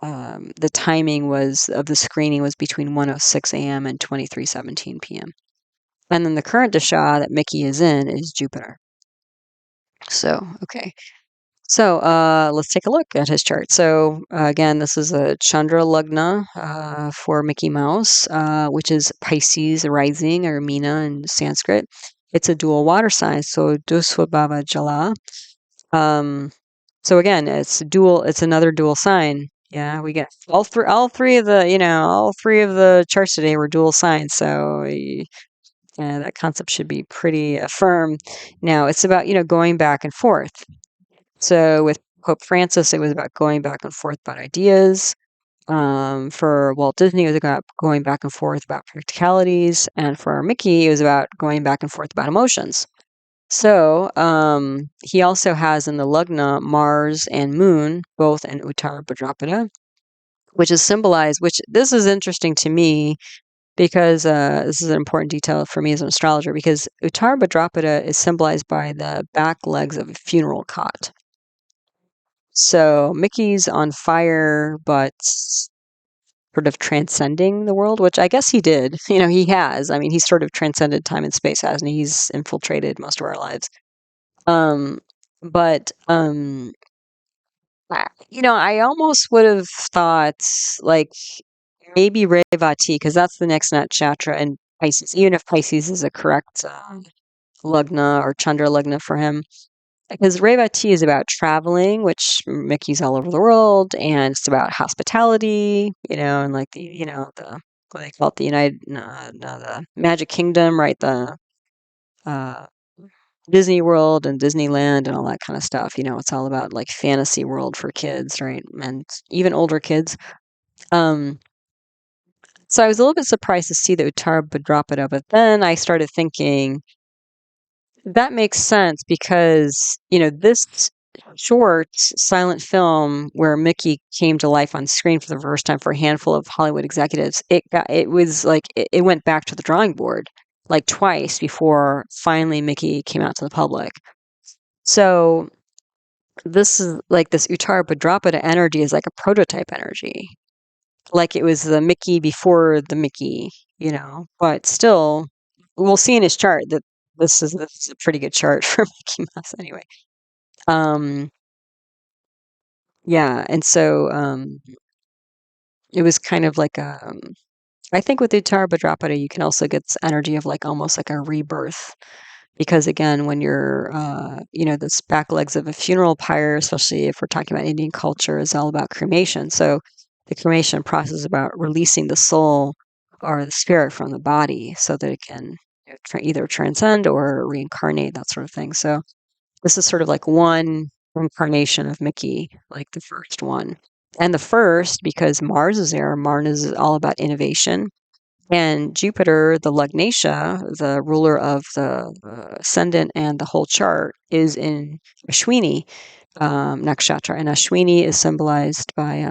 the timing of the screening was between 1:06 a.m. and 23:17 p.m. And then the current dasha that Mickey is in is Jupiter. So, okay. So let's take a look at his chart. So again, this is a Chandra Lagna for Mickey Mouse, which is Pisces rising or Meena in Sanskrit. It's a dual water sign, so Dusvabhava Jala. So again, it's another dual sign. Yeah, we get all three of the charts today were dual signs. So that concept should be pretty firm. Now it's about going back and forth. So with Pope Francis, it was about going back and forth about ideas. For Walt Disney, it was about going back and forth about practicalities. And for Mickey, it was about going back and forth about emotions. So he also has in the Lagna Mars and Moon, both in Uttara Bhadrapada, which is symbolized, this is interesting to me because this is an important detail for me as an astrologer, because Uttara Bhadrapada is symbolized by the back legs of a funeral cot. So Mickey's on fire, but sort of transcending the world, which I guess he did. He has. I mean, he's sort of transcended time and space, hasn't he? He's infiltrated most of our lives. But I almost would have thought like maybe Revati, because that's the next nakshatra in Pisces. Even if Pisces is a correct Lagna or Chandra Lagna for him. Because Revati is about traveling, which Mickey's all over the world, and it's about hospitality, and like the what they call it, the the Magic Kingdom, right? The Disney World and Disneyland and all that kind of stuff. It's all about like fantasy world for kids, right? And even older kids. So I was a little bit surprised to see the Uttara Bhadrapada, but then I started thinking, that makes sense because, this short silent film where Mickey came to life on screen for the first time for a handful of Hollywood executives, it went back to the drawing board like twice before finally Mickey came out to the public. So this is like this Uttara Bhadrapada energy is like a prototype energy. Like it was the Mickey before the Mickey, but still we'll see in his chart that this is a pretty good chart for Mickey Mouse anyway. Yeah, and so it was kind of like I think with the Uttara Bhadrapada you can also get this energy of like almost like a rebirth. Because again, when you're, this back legs of a funeral pyre, especially if we're talking about Indian culture, is all about cremation. So the cremation process is about releasing the soul or the spirit from the body so that it can either transcend or reincarnate, that sort of thing. So this is sort of like one incarnation of Mickey, like the first one. And the first, because Mars is there, Mars is all about innovation. And Jupiter, the Lagnatia, the ruler of the ascendant and the whole chart, is in Ashwini nakshatra. And Ashwini is symbolized by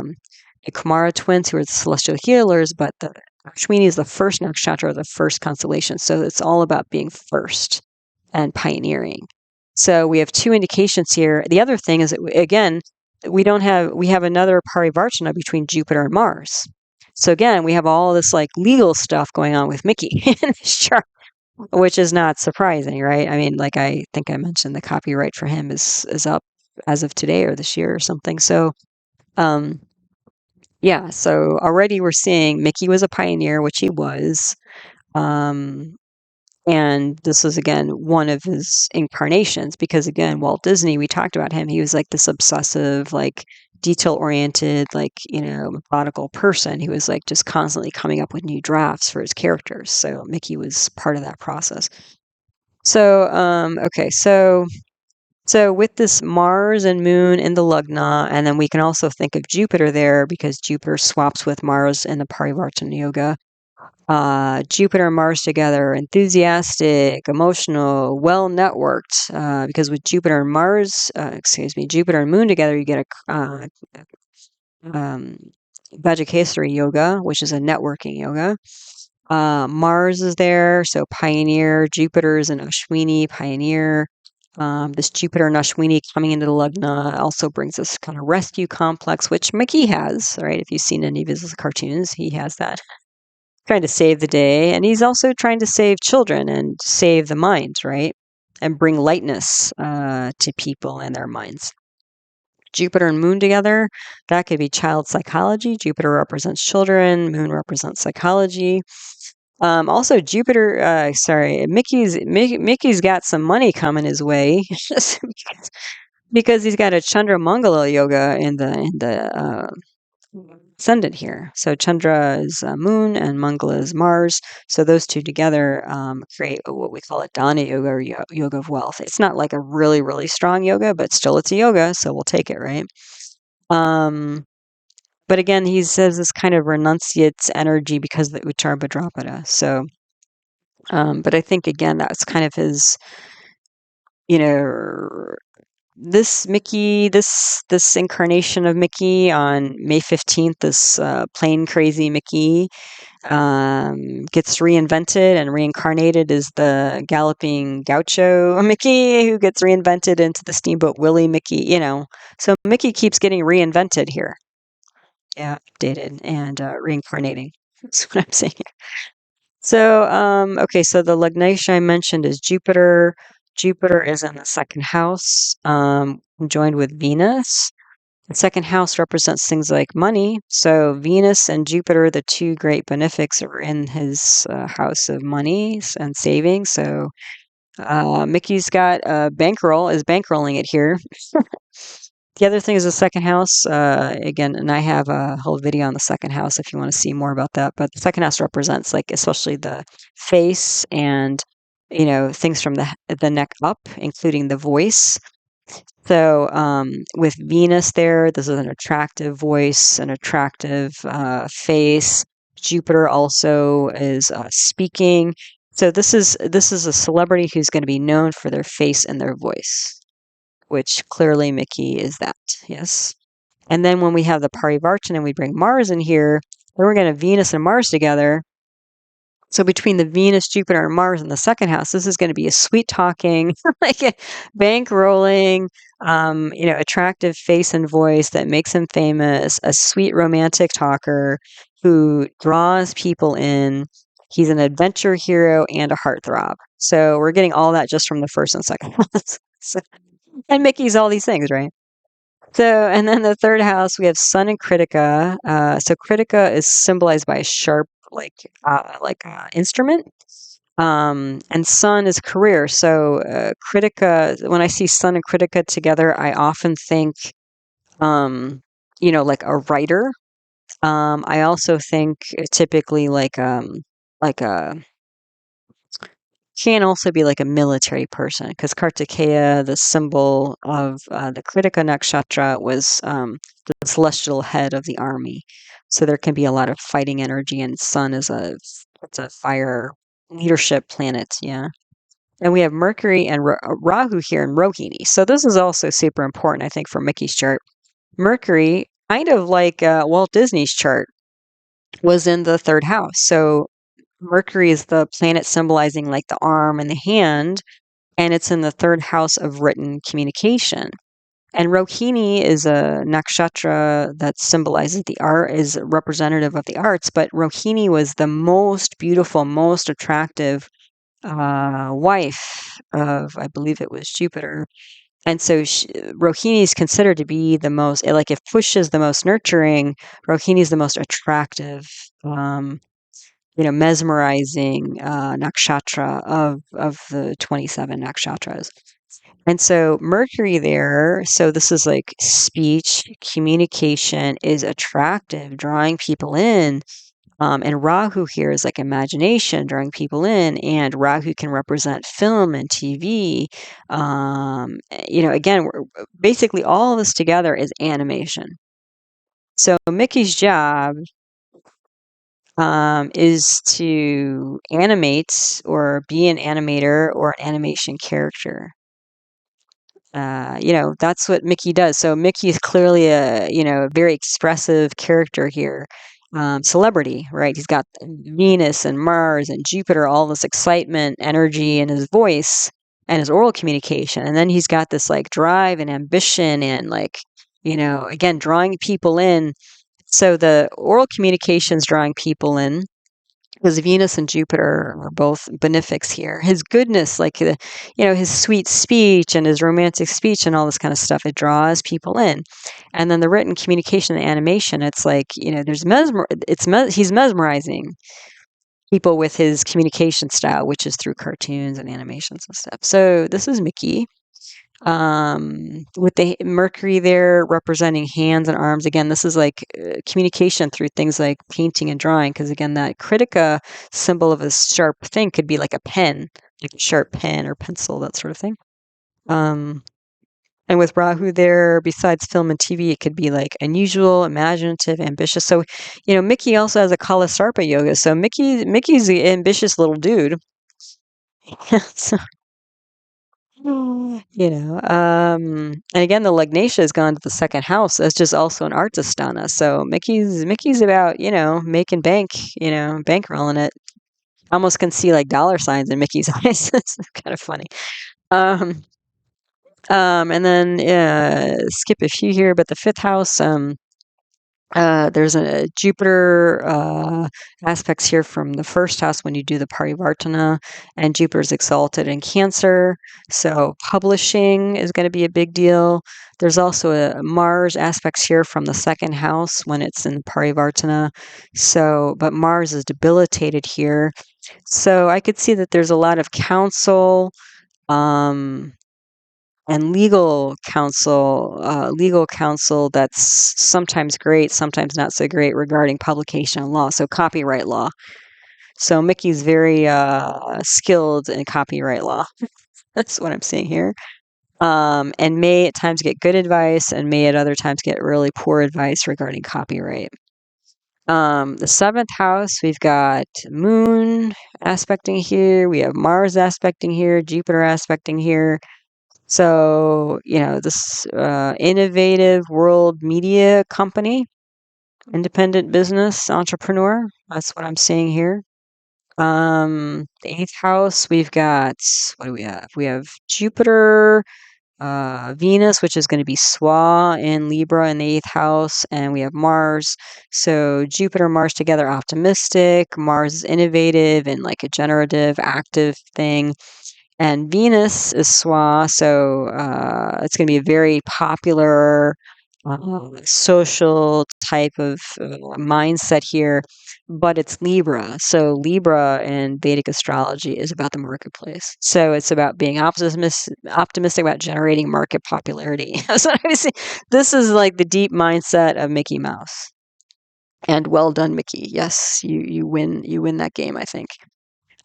the Kumara twins, who are the celestial healers, but the Ashwini is the first nakshatra, the first constellation. So it's all about being first and pioneering. So we have two indications here. The other thing is that, again, we have another parivartana between Jupiter and Mars. So again, we have all this like legal stuff going on with Mickey in this chart. which is not surprising, right? I mean, like I think I mentioned, the copyright for him is up as of today or this year or something. So, um, yeah. So already we're seeing Mickey was a pioneer, which he was. Um, and this was again one of his incarnations because again, Walt Disney, we talked about him. He was like this obsessive, like detail oriented, like, methodical person. He was like just constantly coming up with new drafts for his characters. So Mickey was part of that process. So, okay, so with this Mars and Moon in the Lugna, and then we can also think of Jupiter there because Jupiter swaps with Mars in the Parivartana Yoga. Jupiter and Mars together, enthusiastic, emotional, well networked. Because with Jupiter and Mars, Jupiter and Moon together, you get a um, gajakesari yoga, which is a networking yoga. Mars is there, so pioneer. Jupiter is an Ashwini, pioneer. This Jupiter and Ashwini coming into the Lugna also brings this kind of rescue complex, which Mickey has, right? If you've seen any of his cartoons, he has that. Trying to save the day. And he's also trying to save children and save the mind, right? And bring lightness to people and their minds. Jupiter and Moon together, that could be child psychology. Jupiter represents children, Moon represents psychology. Also, Mickey's got some money coming his way because he's got a Chandra Mangala yoga in the ascendant here. So Chandra is Moon and Mangala is Mars. So those two together create what we call a Dana yoga or yoga of wealth. It's not like a really, really strong yoga, but still it's a yoga, so we'll take it, right? But again, he says this kind of renunciate energy because of the Uttara Bhadrapada. So, but I think again, that's kind of his, you know, this Mickey, this incarnation of Mickey on May 15th, this plain crazy Mickey gets reinvented and reincarnated as the galloping gaucho Mickey, who gets reinvented into the Steamboat Willie Mickey. So Mickey keeps getting reinvented here. Yeah, updated and reincarnating. That's what I'm saying. So, okay, so the Lugnatia I mentioned is Jupiter. Jupiter is in the second house, joined with Venus. The second house represents things like money. So Venus and Jupiter, the two great benefics, are in his house of money and savings. So Mickey's got a bankroll, is bankrolling it here. The other thing is the second house, again, and I have a whole video on the second house if you want to see more about that. But the second house represents, like, especially the face and, things from the neck up, including the voice. So with Venus there, this is an attractive voice, an attractive face. Jupiter also is speaking. So this is a celebrity who's going to be known for their face and their voice, which clearly Mickey is that, yes. And then when we have the parivartana and we bring Mars in here, then we're going to Venus and Mars together. So between the Venus, Jupiter, and Mars in the second house, this is going to be a sweet talking, like a bank rolling, attractive face and voice that makes him famous, a sweet romantic talker who draws people in. He's an adventure hero and a heartthrob. So we're getting all that just from the first and second house. And Mickey's all these things, right? So, and then the third house, we have Sun and Krittika. So Krittika is symbolized by a sharp, instrument. And Sun is career. So Krittika, when I see Sun and Krittika together, I often think, like a writer. I also think typically like a can also be like a military person because Kartikeya, the symbol of the Krittika nakshatra, was the celestial head of the army. So there can be a lot of fighting energy, and Sun is it's a fire leadership planet. Yeah. And we have Mercury and Rahu here in Rohini. So this is also super important, I think, for Mickey's chart. Mercury, kind of like Walt Disney's chart, was in the third house. So Mercury is the planet symbolizing like the arm and the hand, and it's in the third house of written communication. And Rohini is a nakshatra that symbolizes the art, is representative of the arts, but Rohini was the most beautiful, most attractive wife of, I believe it was Jupiter. And so Rohini is considered to be the most, like if Pushya is the most nurturing, Rohini is the most attractive, mesmerizing nakshatra of the 27 nakshatras. And so Mercury there, so this is like speech, communication is attractive, drawing people in. And Rahu here is like imagination, drawing people in, and Rahu can represent film and TV. Again, basically all of this together is animation. So Mickey's job is to animate or be an animator or an animation character. That's what Mickey does. So Mickey is clearly a very expressive character here. Celebrity, right? He's got Venus and Mars and Jupiter, all this excitement, energy in his voice and his oral communication. And then he's got this like drive and ambition and like, again, drawing people in. So the oral communication's drawing people in, because Venus and Jupiter are both benefics here. His goodness, like his sweet speech and his romantic speech and all this kind of stuff, it draws people in. And then the written communication and animation, it's like there's he's mesmerizing people with his communication style, which is through cartoons and animations and stuff. So this is Mickey. With the Mercury there representing hands and arms. Again, this is like communication through things like painting and drawing, because again, that Krittika symbol of a sharp thing could be like a pen, like a sharp pen or pencil, that sort of thing. And with Rahu there, besides film and TV, it could be like unusual, imaginative, ambitious. So, Mickey also has a Kala Sarpa yoga. So Mickey's the ambitious little dude. So, and again, the Lagnesha has gone to the second house. That's just also an artistana. So Mickey's about, making bank, bankrolling it. Almost can see like dollar signs in Mickey's eyes. It's kind of funny. And then skip a few here, but the fifth house, there's a Jupiter aspects here from the first house when you do the parivartana, and Jupiter's exalted in Cancer, so publishing is going to be a big deal. There's also a Mars aspects here from the second house when it's in parivartana, but Mars is debilitated here, so I could see that there's a lot of counsel and legal counsel that's sometimes great, sometimes not so great regarding publication and law. So copyright law. So Mickey's very skilled in copyright law. That's what I'm seeing here. And may at times get good advice, and may at other times get really poor advice regarding copyright. The seventh house, we've got Moon aspecting here. We have Mars aspecting here, Jupiter aspecting here. So, this innovative world media company, independent business entrepreneur, that's what I'm seeing here. The eighth house, we've got, what do we have? We have Jupiter, Venus, which is going to be Swa in Libra in the eighth house, and we have Mars. So Jupiter, Mars together, optimistic. Mars is innovative and like a generative, active thing. And Venus is Swa, so it's going to be a very popular social type of mindset here, but it's Libra. So Libra in Vedic astrology is about the marketplace. So it's about being optimistic about generating market popularity. So this is like the deep mindset of Mickey Mouse. And well done, Mickey. Yes, you win that game, I think.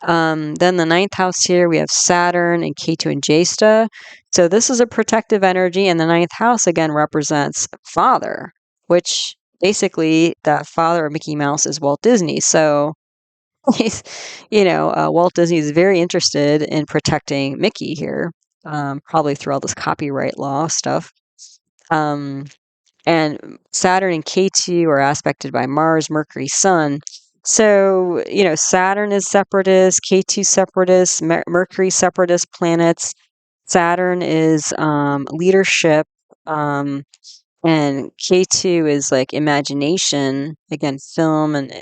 Then the ninth house here, we have Saturn and Ketu and Jesta. So this is a protective energy, and the ninth house again represents father, which basically the father of Mickey Mouse is Walt Disney. So he's, Walt Disney is very interested in protecting Mickey here, probably through all this copyright law stuff. And Saturn and Ketu are aspected by Mars, Mercury, Sun. So, Saturn is separatist, Ketu separatist, Mercury separatist planets. Saturn is leadership, and And K2 is like imagination, again, film. And,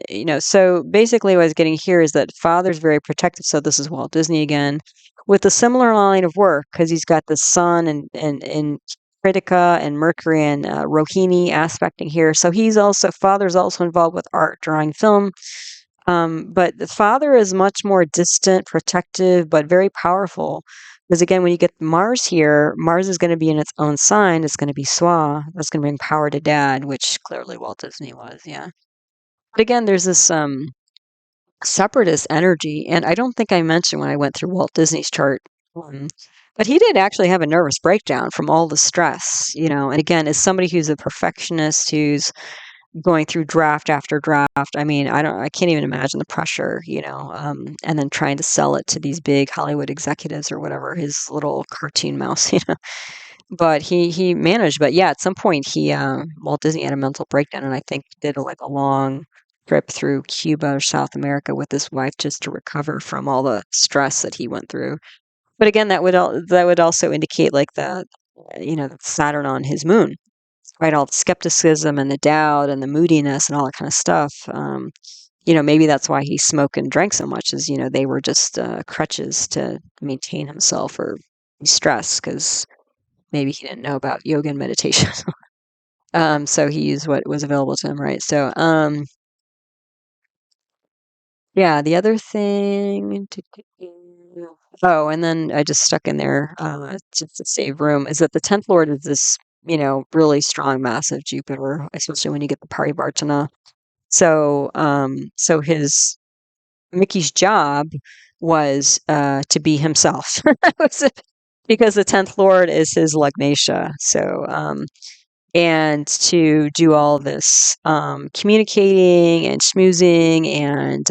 so basically what I was getting here is that father's very protective. So this is Walt Disney again, with a similar line of work, because he's got the sun and Krittika and Mercury and Rohini aspecting here. So father's also involved with art, drawing, film. But the father is much more distant, protective, but very powerful. Because again, when you get Mars here, Mars is going to be in its own sign. It's going to be Swa. That's going to bring power to dad, which clearly Walt Disney was. Yeah. But again, there's this separatist energy. And I don't think I mentioned when I went through Walt Disney's chart. Um, but he did actually have a nervous breakdown from all the stress, And again, as somebody who's a perfectionist, who's going through draft after draft. I mean, I can't even imagine the pressure, and then trying to sell it to these big Hollywood executives or whatever, his little cartoon mouse, But he managed. But yeah, at some point Walt Disney had a mental breakdown, and I think did a long trip through Cuba or South America with his wife just to recover from all the stress that he went through. But again, that would also indicate like the Saturn on his moon, right? All the skepticism and the doubt and the moodiness and all that kind of stuff. Maybe that's why he smoked and drank so much, is, they were just crutches to maintain himself or stress, because maybe he didn't know about yoga and meditation. So he used what was available to him, right? So, yeah, the other thing. Oh, and then I just stuck in there just to save room, is that the 10th Lord is this, really strong, massive Jupiter, especially when you get the parivartana. So his Mickey's job was to be himself, because the 10th Lord is his lugnatia. So and to do all this communicating and schmoozing and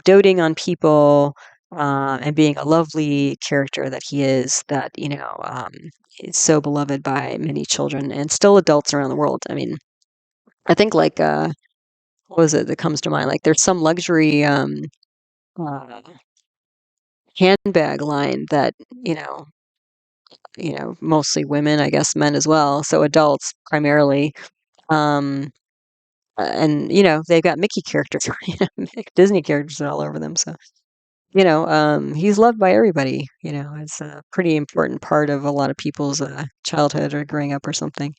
doting on people, and being a lovely character that he is, that is so beloved by many children and still adults around the world. I mean, I think like what was it that comes to mind? Like there's some luxury uh, handbag line that mostly women, I guess men as well, so adults primarily. Um, and they've got Mickey characters, Disney characters all over them. So he's loved by everybody. It's a pretty important part of a lot of people's childhood or growing up or something.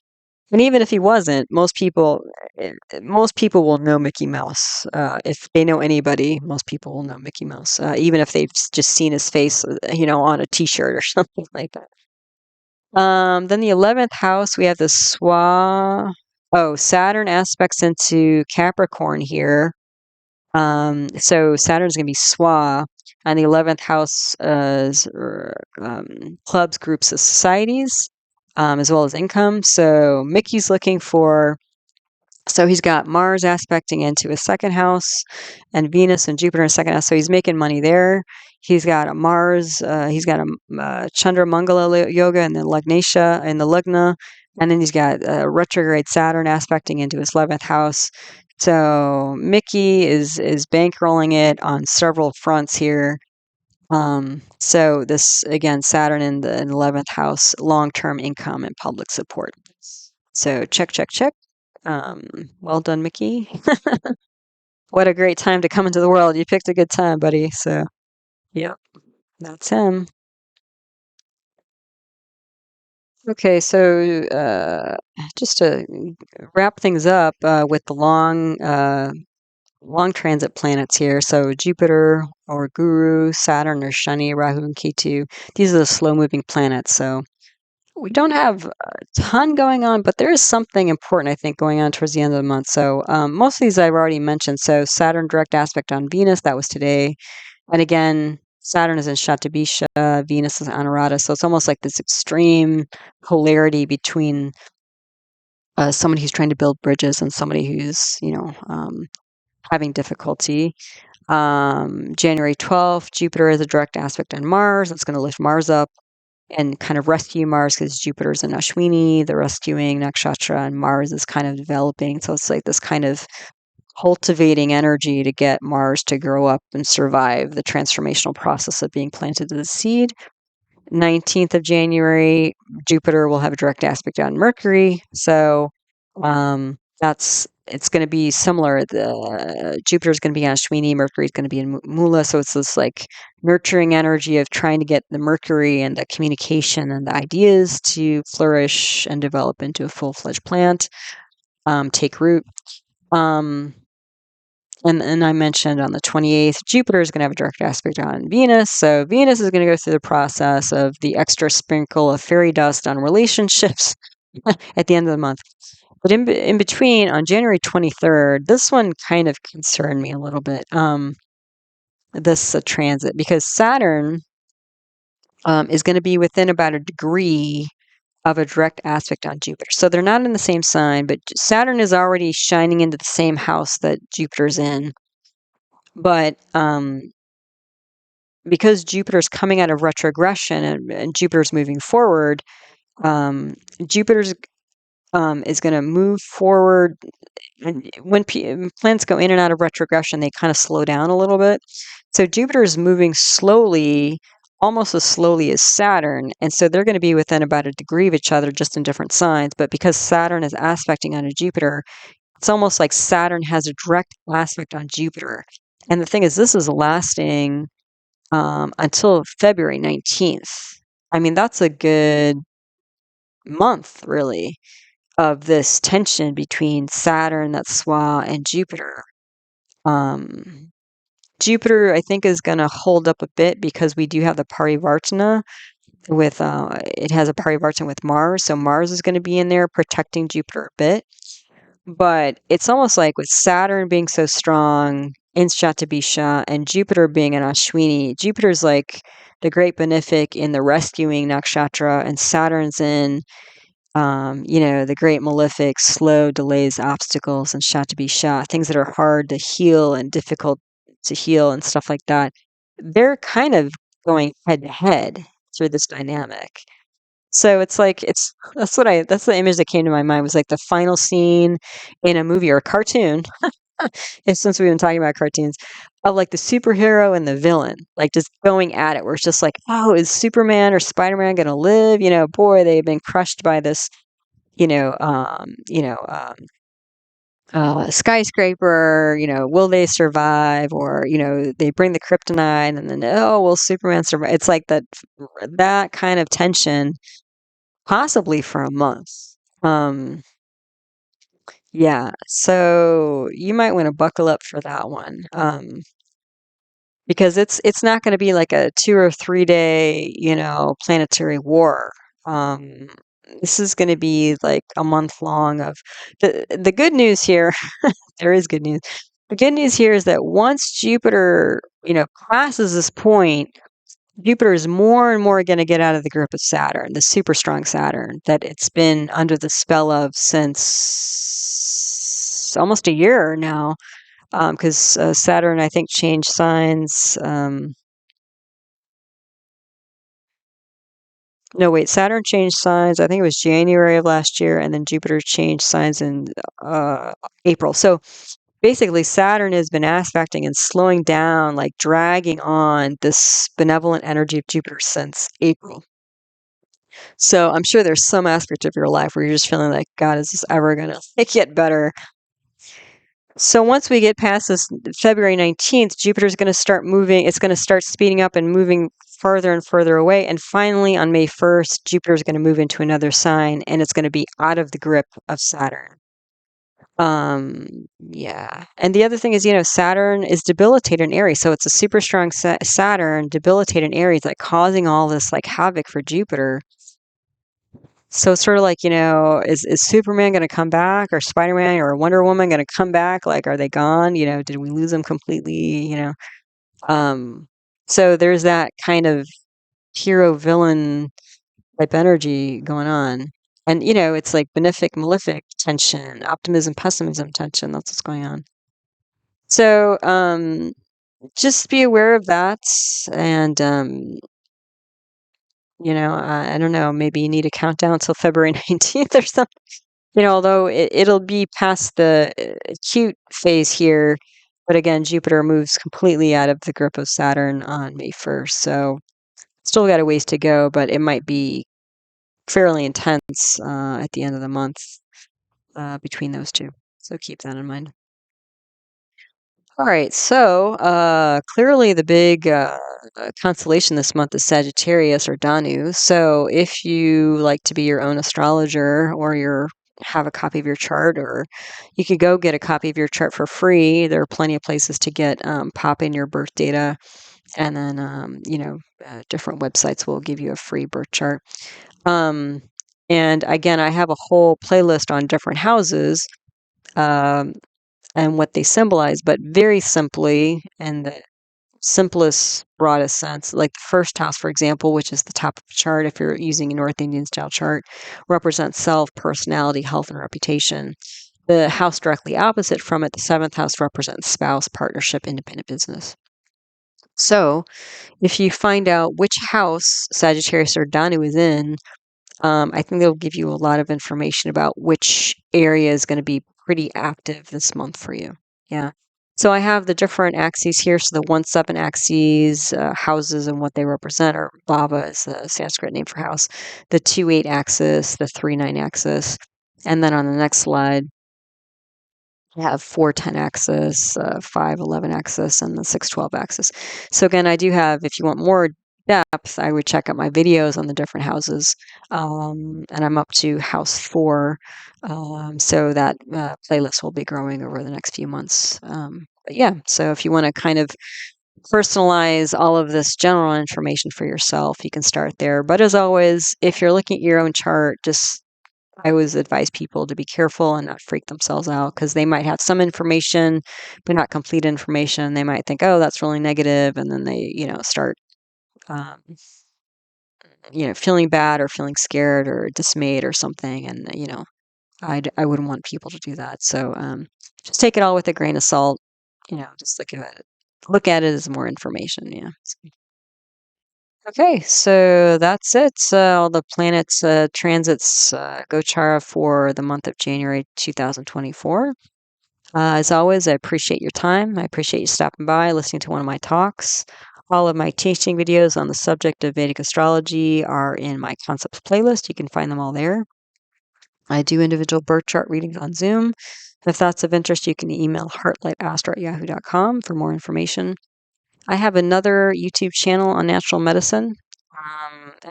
And even if he wasn't, most people will know Mickey Mouse. If they know anybody, most people will know Mickey Mouse, even if they've just seen his face, on a T-shirt or something like that. Then the 11th house, we have the Saturn aspects into Capricorn here. So Saturn's going to be Swa, and the 11th house is clubs, groups, of societies, as well as income. So Mickey's looking for. So he's got Mars aspecting into his second house, and Venus and Jupiter in his second house. So he's making money there. He's got a Mars. He's got a Chandra Mangala yoga and the Lugnatia and the Lugna, and then he's got retrograde Saturn aspecting into his 11th house. So Mickey is bankrolling it on several fronts here. So this again, Saturn in the 11th house, long-term income and public support. So check, check, check. Well done, Mickey. What a great time to come into the world. You picked a good time, buddy. So, yep, that's him. Okay, so just to wrap things up with the long transit planets here. So Jupiter or Guru, Saturn or Shani, Rahu and Ketu. These are the slow-moving planets. So we don't have a ton going on, but there is something important, I think, going on towards the end of the month. So most of these I've already mentioned. So Saturn direct aspect on Venus, that was today. And again, Saturn is in Shatabisha, Venus is Anurata. So it's almost like this extreme polarity between somebody who's trying to build bridges and somebody who's, having difficulty. January 12th, Jupiter is a direct aspect on Mars. That's going to lift Mars up and kind of rescue Mars, because Jupiter's in Ashwini, the rescuing nakshatra, and Mars is kind of developing. So it's like this kind of cultivating energy to get Mars to grow up and survive the transformational process of being planted as a seed. 19th of January, Jupiter will have a direct aspect on Mercury. So it's going to be similar. The Jupiter is going to be on Ashwini, Mercury is going to be in Mula. So it's this like nurturing energy of trying to get the Mercury and the communication and the ideas to flourish and develop into a full-fledged plant, take root. And I mentioned on the 28th, Jupiter is going to have a direct aspect on Venus. So Venus is going to go through the process of the extra sprinkle of fairy dust on relationships at the end of the month. But in between, on January 23rd, this one kind of concerned me a little bit, this transit, because Saturn is going to be within about a degree of a direct aspect on Jupiter. So they're not in the same sign, but Saturn is already shining into the same house that Jupiter's in. But because Jupiter's coming out of retrogression and Jupiter's moving forward, Jupiter's is going to move forward. And when planets go in and out of retrogression, they kind of slow down a little bit. So Jupiter is moving slowly, almost as slowly as Saturn. And so they're going to be within about a degree of each other, just in different signs. But because Saturn is aspecting onto Jupiter, it's almost like Saturn has a direct aspect on Jupiter. And the thing is, this is lasting until February 19th. I mean, that's a good month, really, of this tension between Saturn, that's Swa, and Jupiter. Jupiter, I think, is going to hold up a bit because we do have the parivartana with, it has a parivartana with Mars. So Mars is going to be in there protecting Jupiter a bit. But it's almost like with Saturn being so strong in Shatabisha and Jupiter being an Ashwini, Jupiter's like the great benefic in the rescuing nakshatra, and Saturn's in the great malefic, slow delays, obstacles, and Shatabisha, things that are hard to heal and difficult to heal and stuff like that. They're kind of going head to head through this dynamic. So it's like that's the image that came to my mind, was like the final scene in a movie or a cartoon. Since we've been talking about cartoons, of like the superhero and the villain, like just going at it, where it's just like, oh, is Superman or Spider-Man gonna live? Boy, they've been crushed by this, skyscraper, will they survive? Or, they bring the kryptonite and then, oh, will Superman survive? It's like that kind of tension, possibly for a month. Yeah, so you might want to buckle up for that one. Because it's not going to be like a 2 or 3 day, planetary war. This is going to be like a month long of the good news here. There is good news. The good news here is that once Jupiter, crosses this point, Jupiter is more and more going to get out of the grip of Saturn, the super strong Saturn that it's been under the spell of since almost a year now. Because Saturn, I think, changed signs. No, wait, Saturn changed signs. I think it was January of last year, and then Jupiter changed signs in April. So basically, Saturn has been aspecting and slowing down, like dragging on this benevolent energy of Jupiter since April. So I'm sure there's some aspect of your life where you're just feeling like, God, is this ever going to get better? So once we get past this February 19th, Jupiter's going to start moving. It's going to start speeding up and moving further and further away. And finally, on May 1st, Jupiter's going to move into another sign, and it's going to be out of the grip of Saturn. Yeah. And the other thing is, Saturn is debilitated in Aries. So it's a super strong Saturn debilitated in Aries, like causing all this like havoc for Jupiter. So it's sort of like, is Superman going to come back, or Spider-Man or Wonder Woman going to come back? Like, are they gone? Did we lose them completely? So there's that kind of hero villain type energy going on. And, it's like benefic, malefic tension, optimism, pessimism tension. That's what's going on. So just be aware of that. And, I don't know, maybe you need a countdown until February 19th or something. Although it'll be past the acute phase here, but again, Jupiter moves completely out of the grip of Saturn on May 1st. So Still got a ways to go, but it might be fairly intense at the end of the month between those two. So keep that in mind. All right, so clearly the big constellation this month is Sagittarius or Danu. So if you like to be your own astrologer or have a copy of your chart, or you could go get a copy of your chart for free. There are plenty of places to get pop in your birth data, and then different websites will give you a free birth chart. Um, and again, I have a whole playlist on different houses. And what they symbolize, but very simply, in the simplest, broadest sense, like the first house, for example, which is the top of the chart, if you're using a North Indian style chart, represents self, personality, health, and reputation. The house directly opposite from it, the seventh house, represents spouse, partnership, independent business. So if you find out which house Sagittarius or Danu is in, I think they'll give you a lot of information about which area is going to be pretty active this month for you. Yeah. So I have the different axes here. So the 1-7 axes, houses and what they represent, or bhava is the Sanskrit name for house, the 2-8 axis, the 3-9 axis. And then on the next slide, I have 4-10 axis, 5-11 axis, and the 6-12 axis. So again, I do have, if you want more depth, I would check out my videos on the different houses. And I'm up to house 4. So that playlist will be growing over the next few months. But yeah, so if you want to kind of personalize all of this general information for yourself, you can start there. But as always, if you're looking at your own chart, I always advise people to be careful and not freak themselves out, because they might have some information, but not complete information. They might think, oh, that's really negative, and then they, start, um, feeling bad or feeling scared or dismayed or something. And I wouldn't want people to do that. So just take it all with a grain of salt. Just look at it as more information. Yeah. Okay, so that's it. All the planets transits Gochara for the month of January 2024. As always, I appreciate your time. I appreciate you stopping by, listening to one of my talks. All of my teaching videos on the subject of Vedic astrology are in my concepts playlist. You can find them all there. I do individual birth chart readings on Zoom. If that's of interest, you can email heartlightastro@yahoo.com for more information. I have another YouTube channel on natural medicine,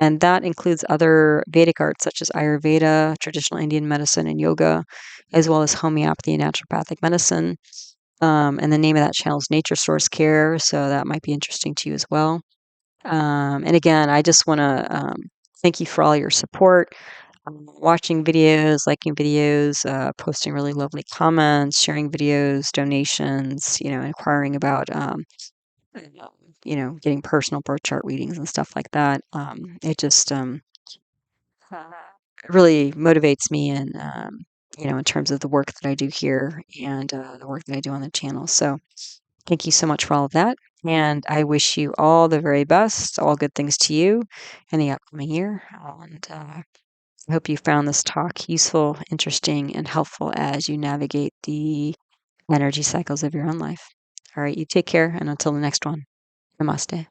and that includes other Vedic arts such as Ayurveda, traditional Indian medicine, and yoga, as well as homeopathy and naturopathic medicine. And the name of that channel is Nature Source Care, so that might be interesting to you as well. And again, I just want to thank you for all your support, watching videos, liking videos, posting really lovely comments, sharing videos, donations, inquiring about getting personal birth chart readings and stuff like that. It just uh, really motivates me, and in terms of the work that I do here and the work that I do on the channel. So thank you so much for all of that, and I wish you all the very best, all good things to you in the upcoming year. And I hope you found this talk useful, interesting, and helpful as you navigate the energy cycles of your own life. All right, you take care, and until the next one, namaste.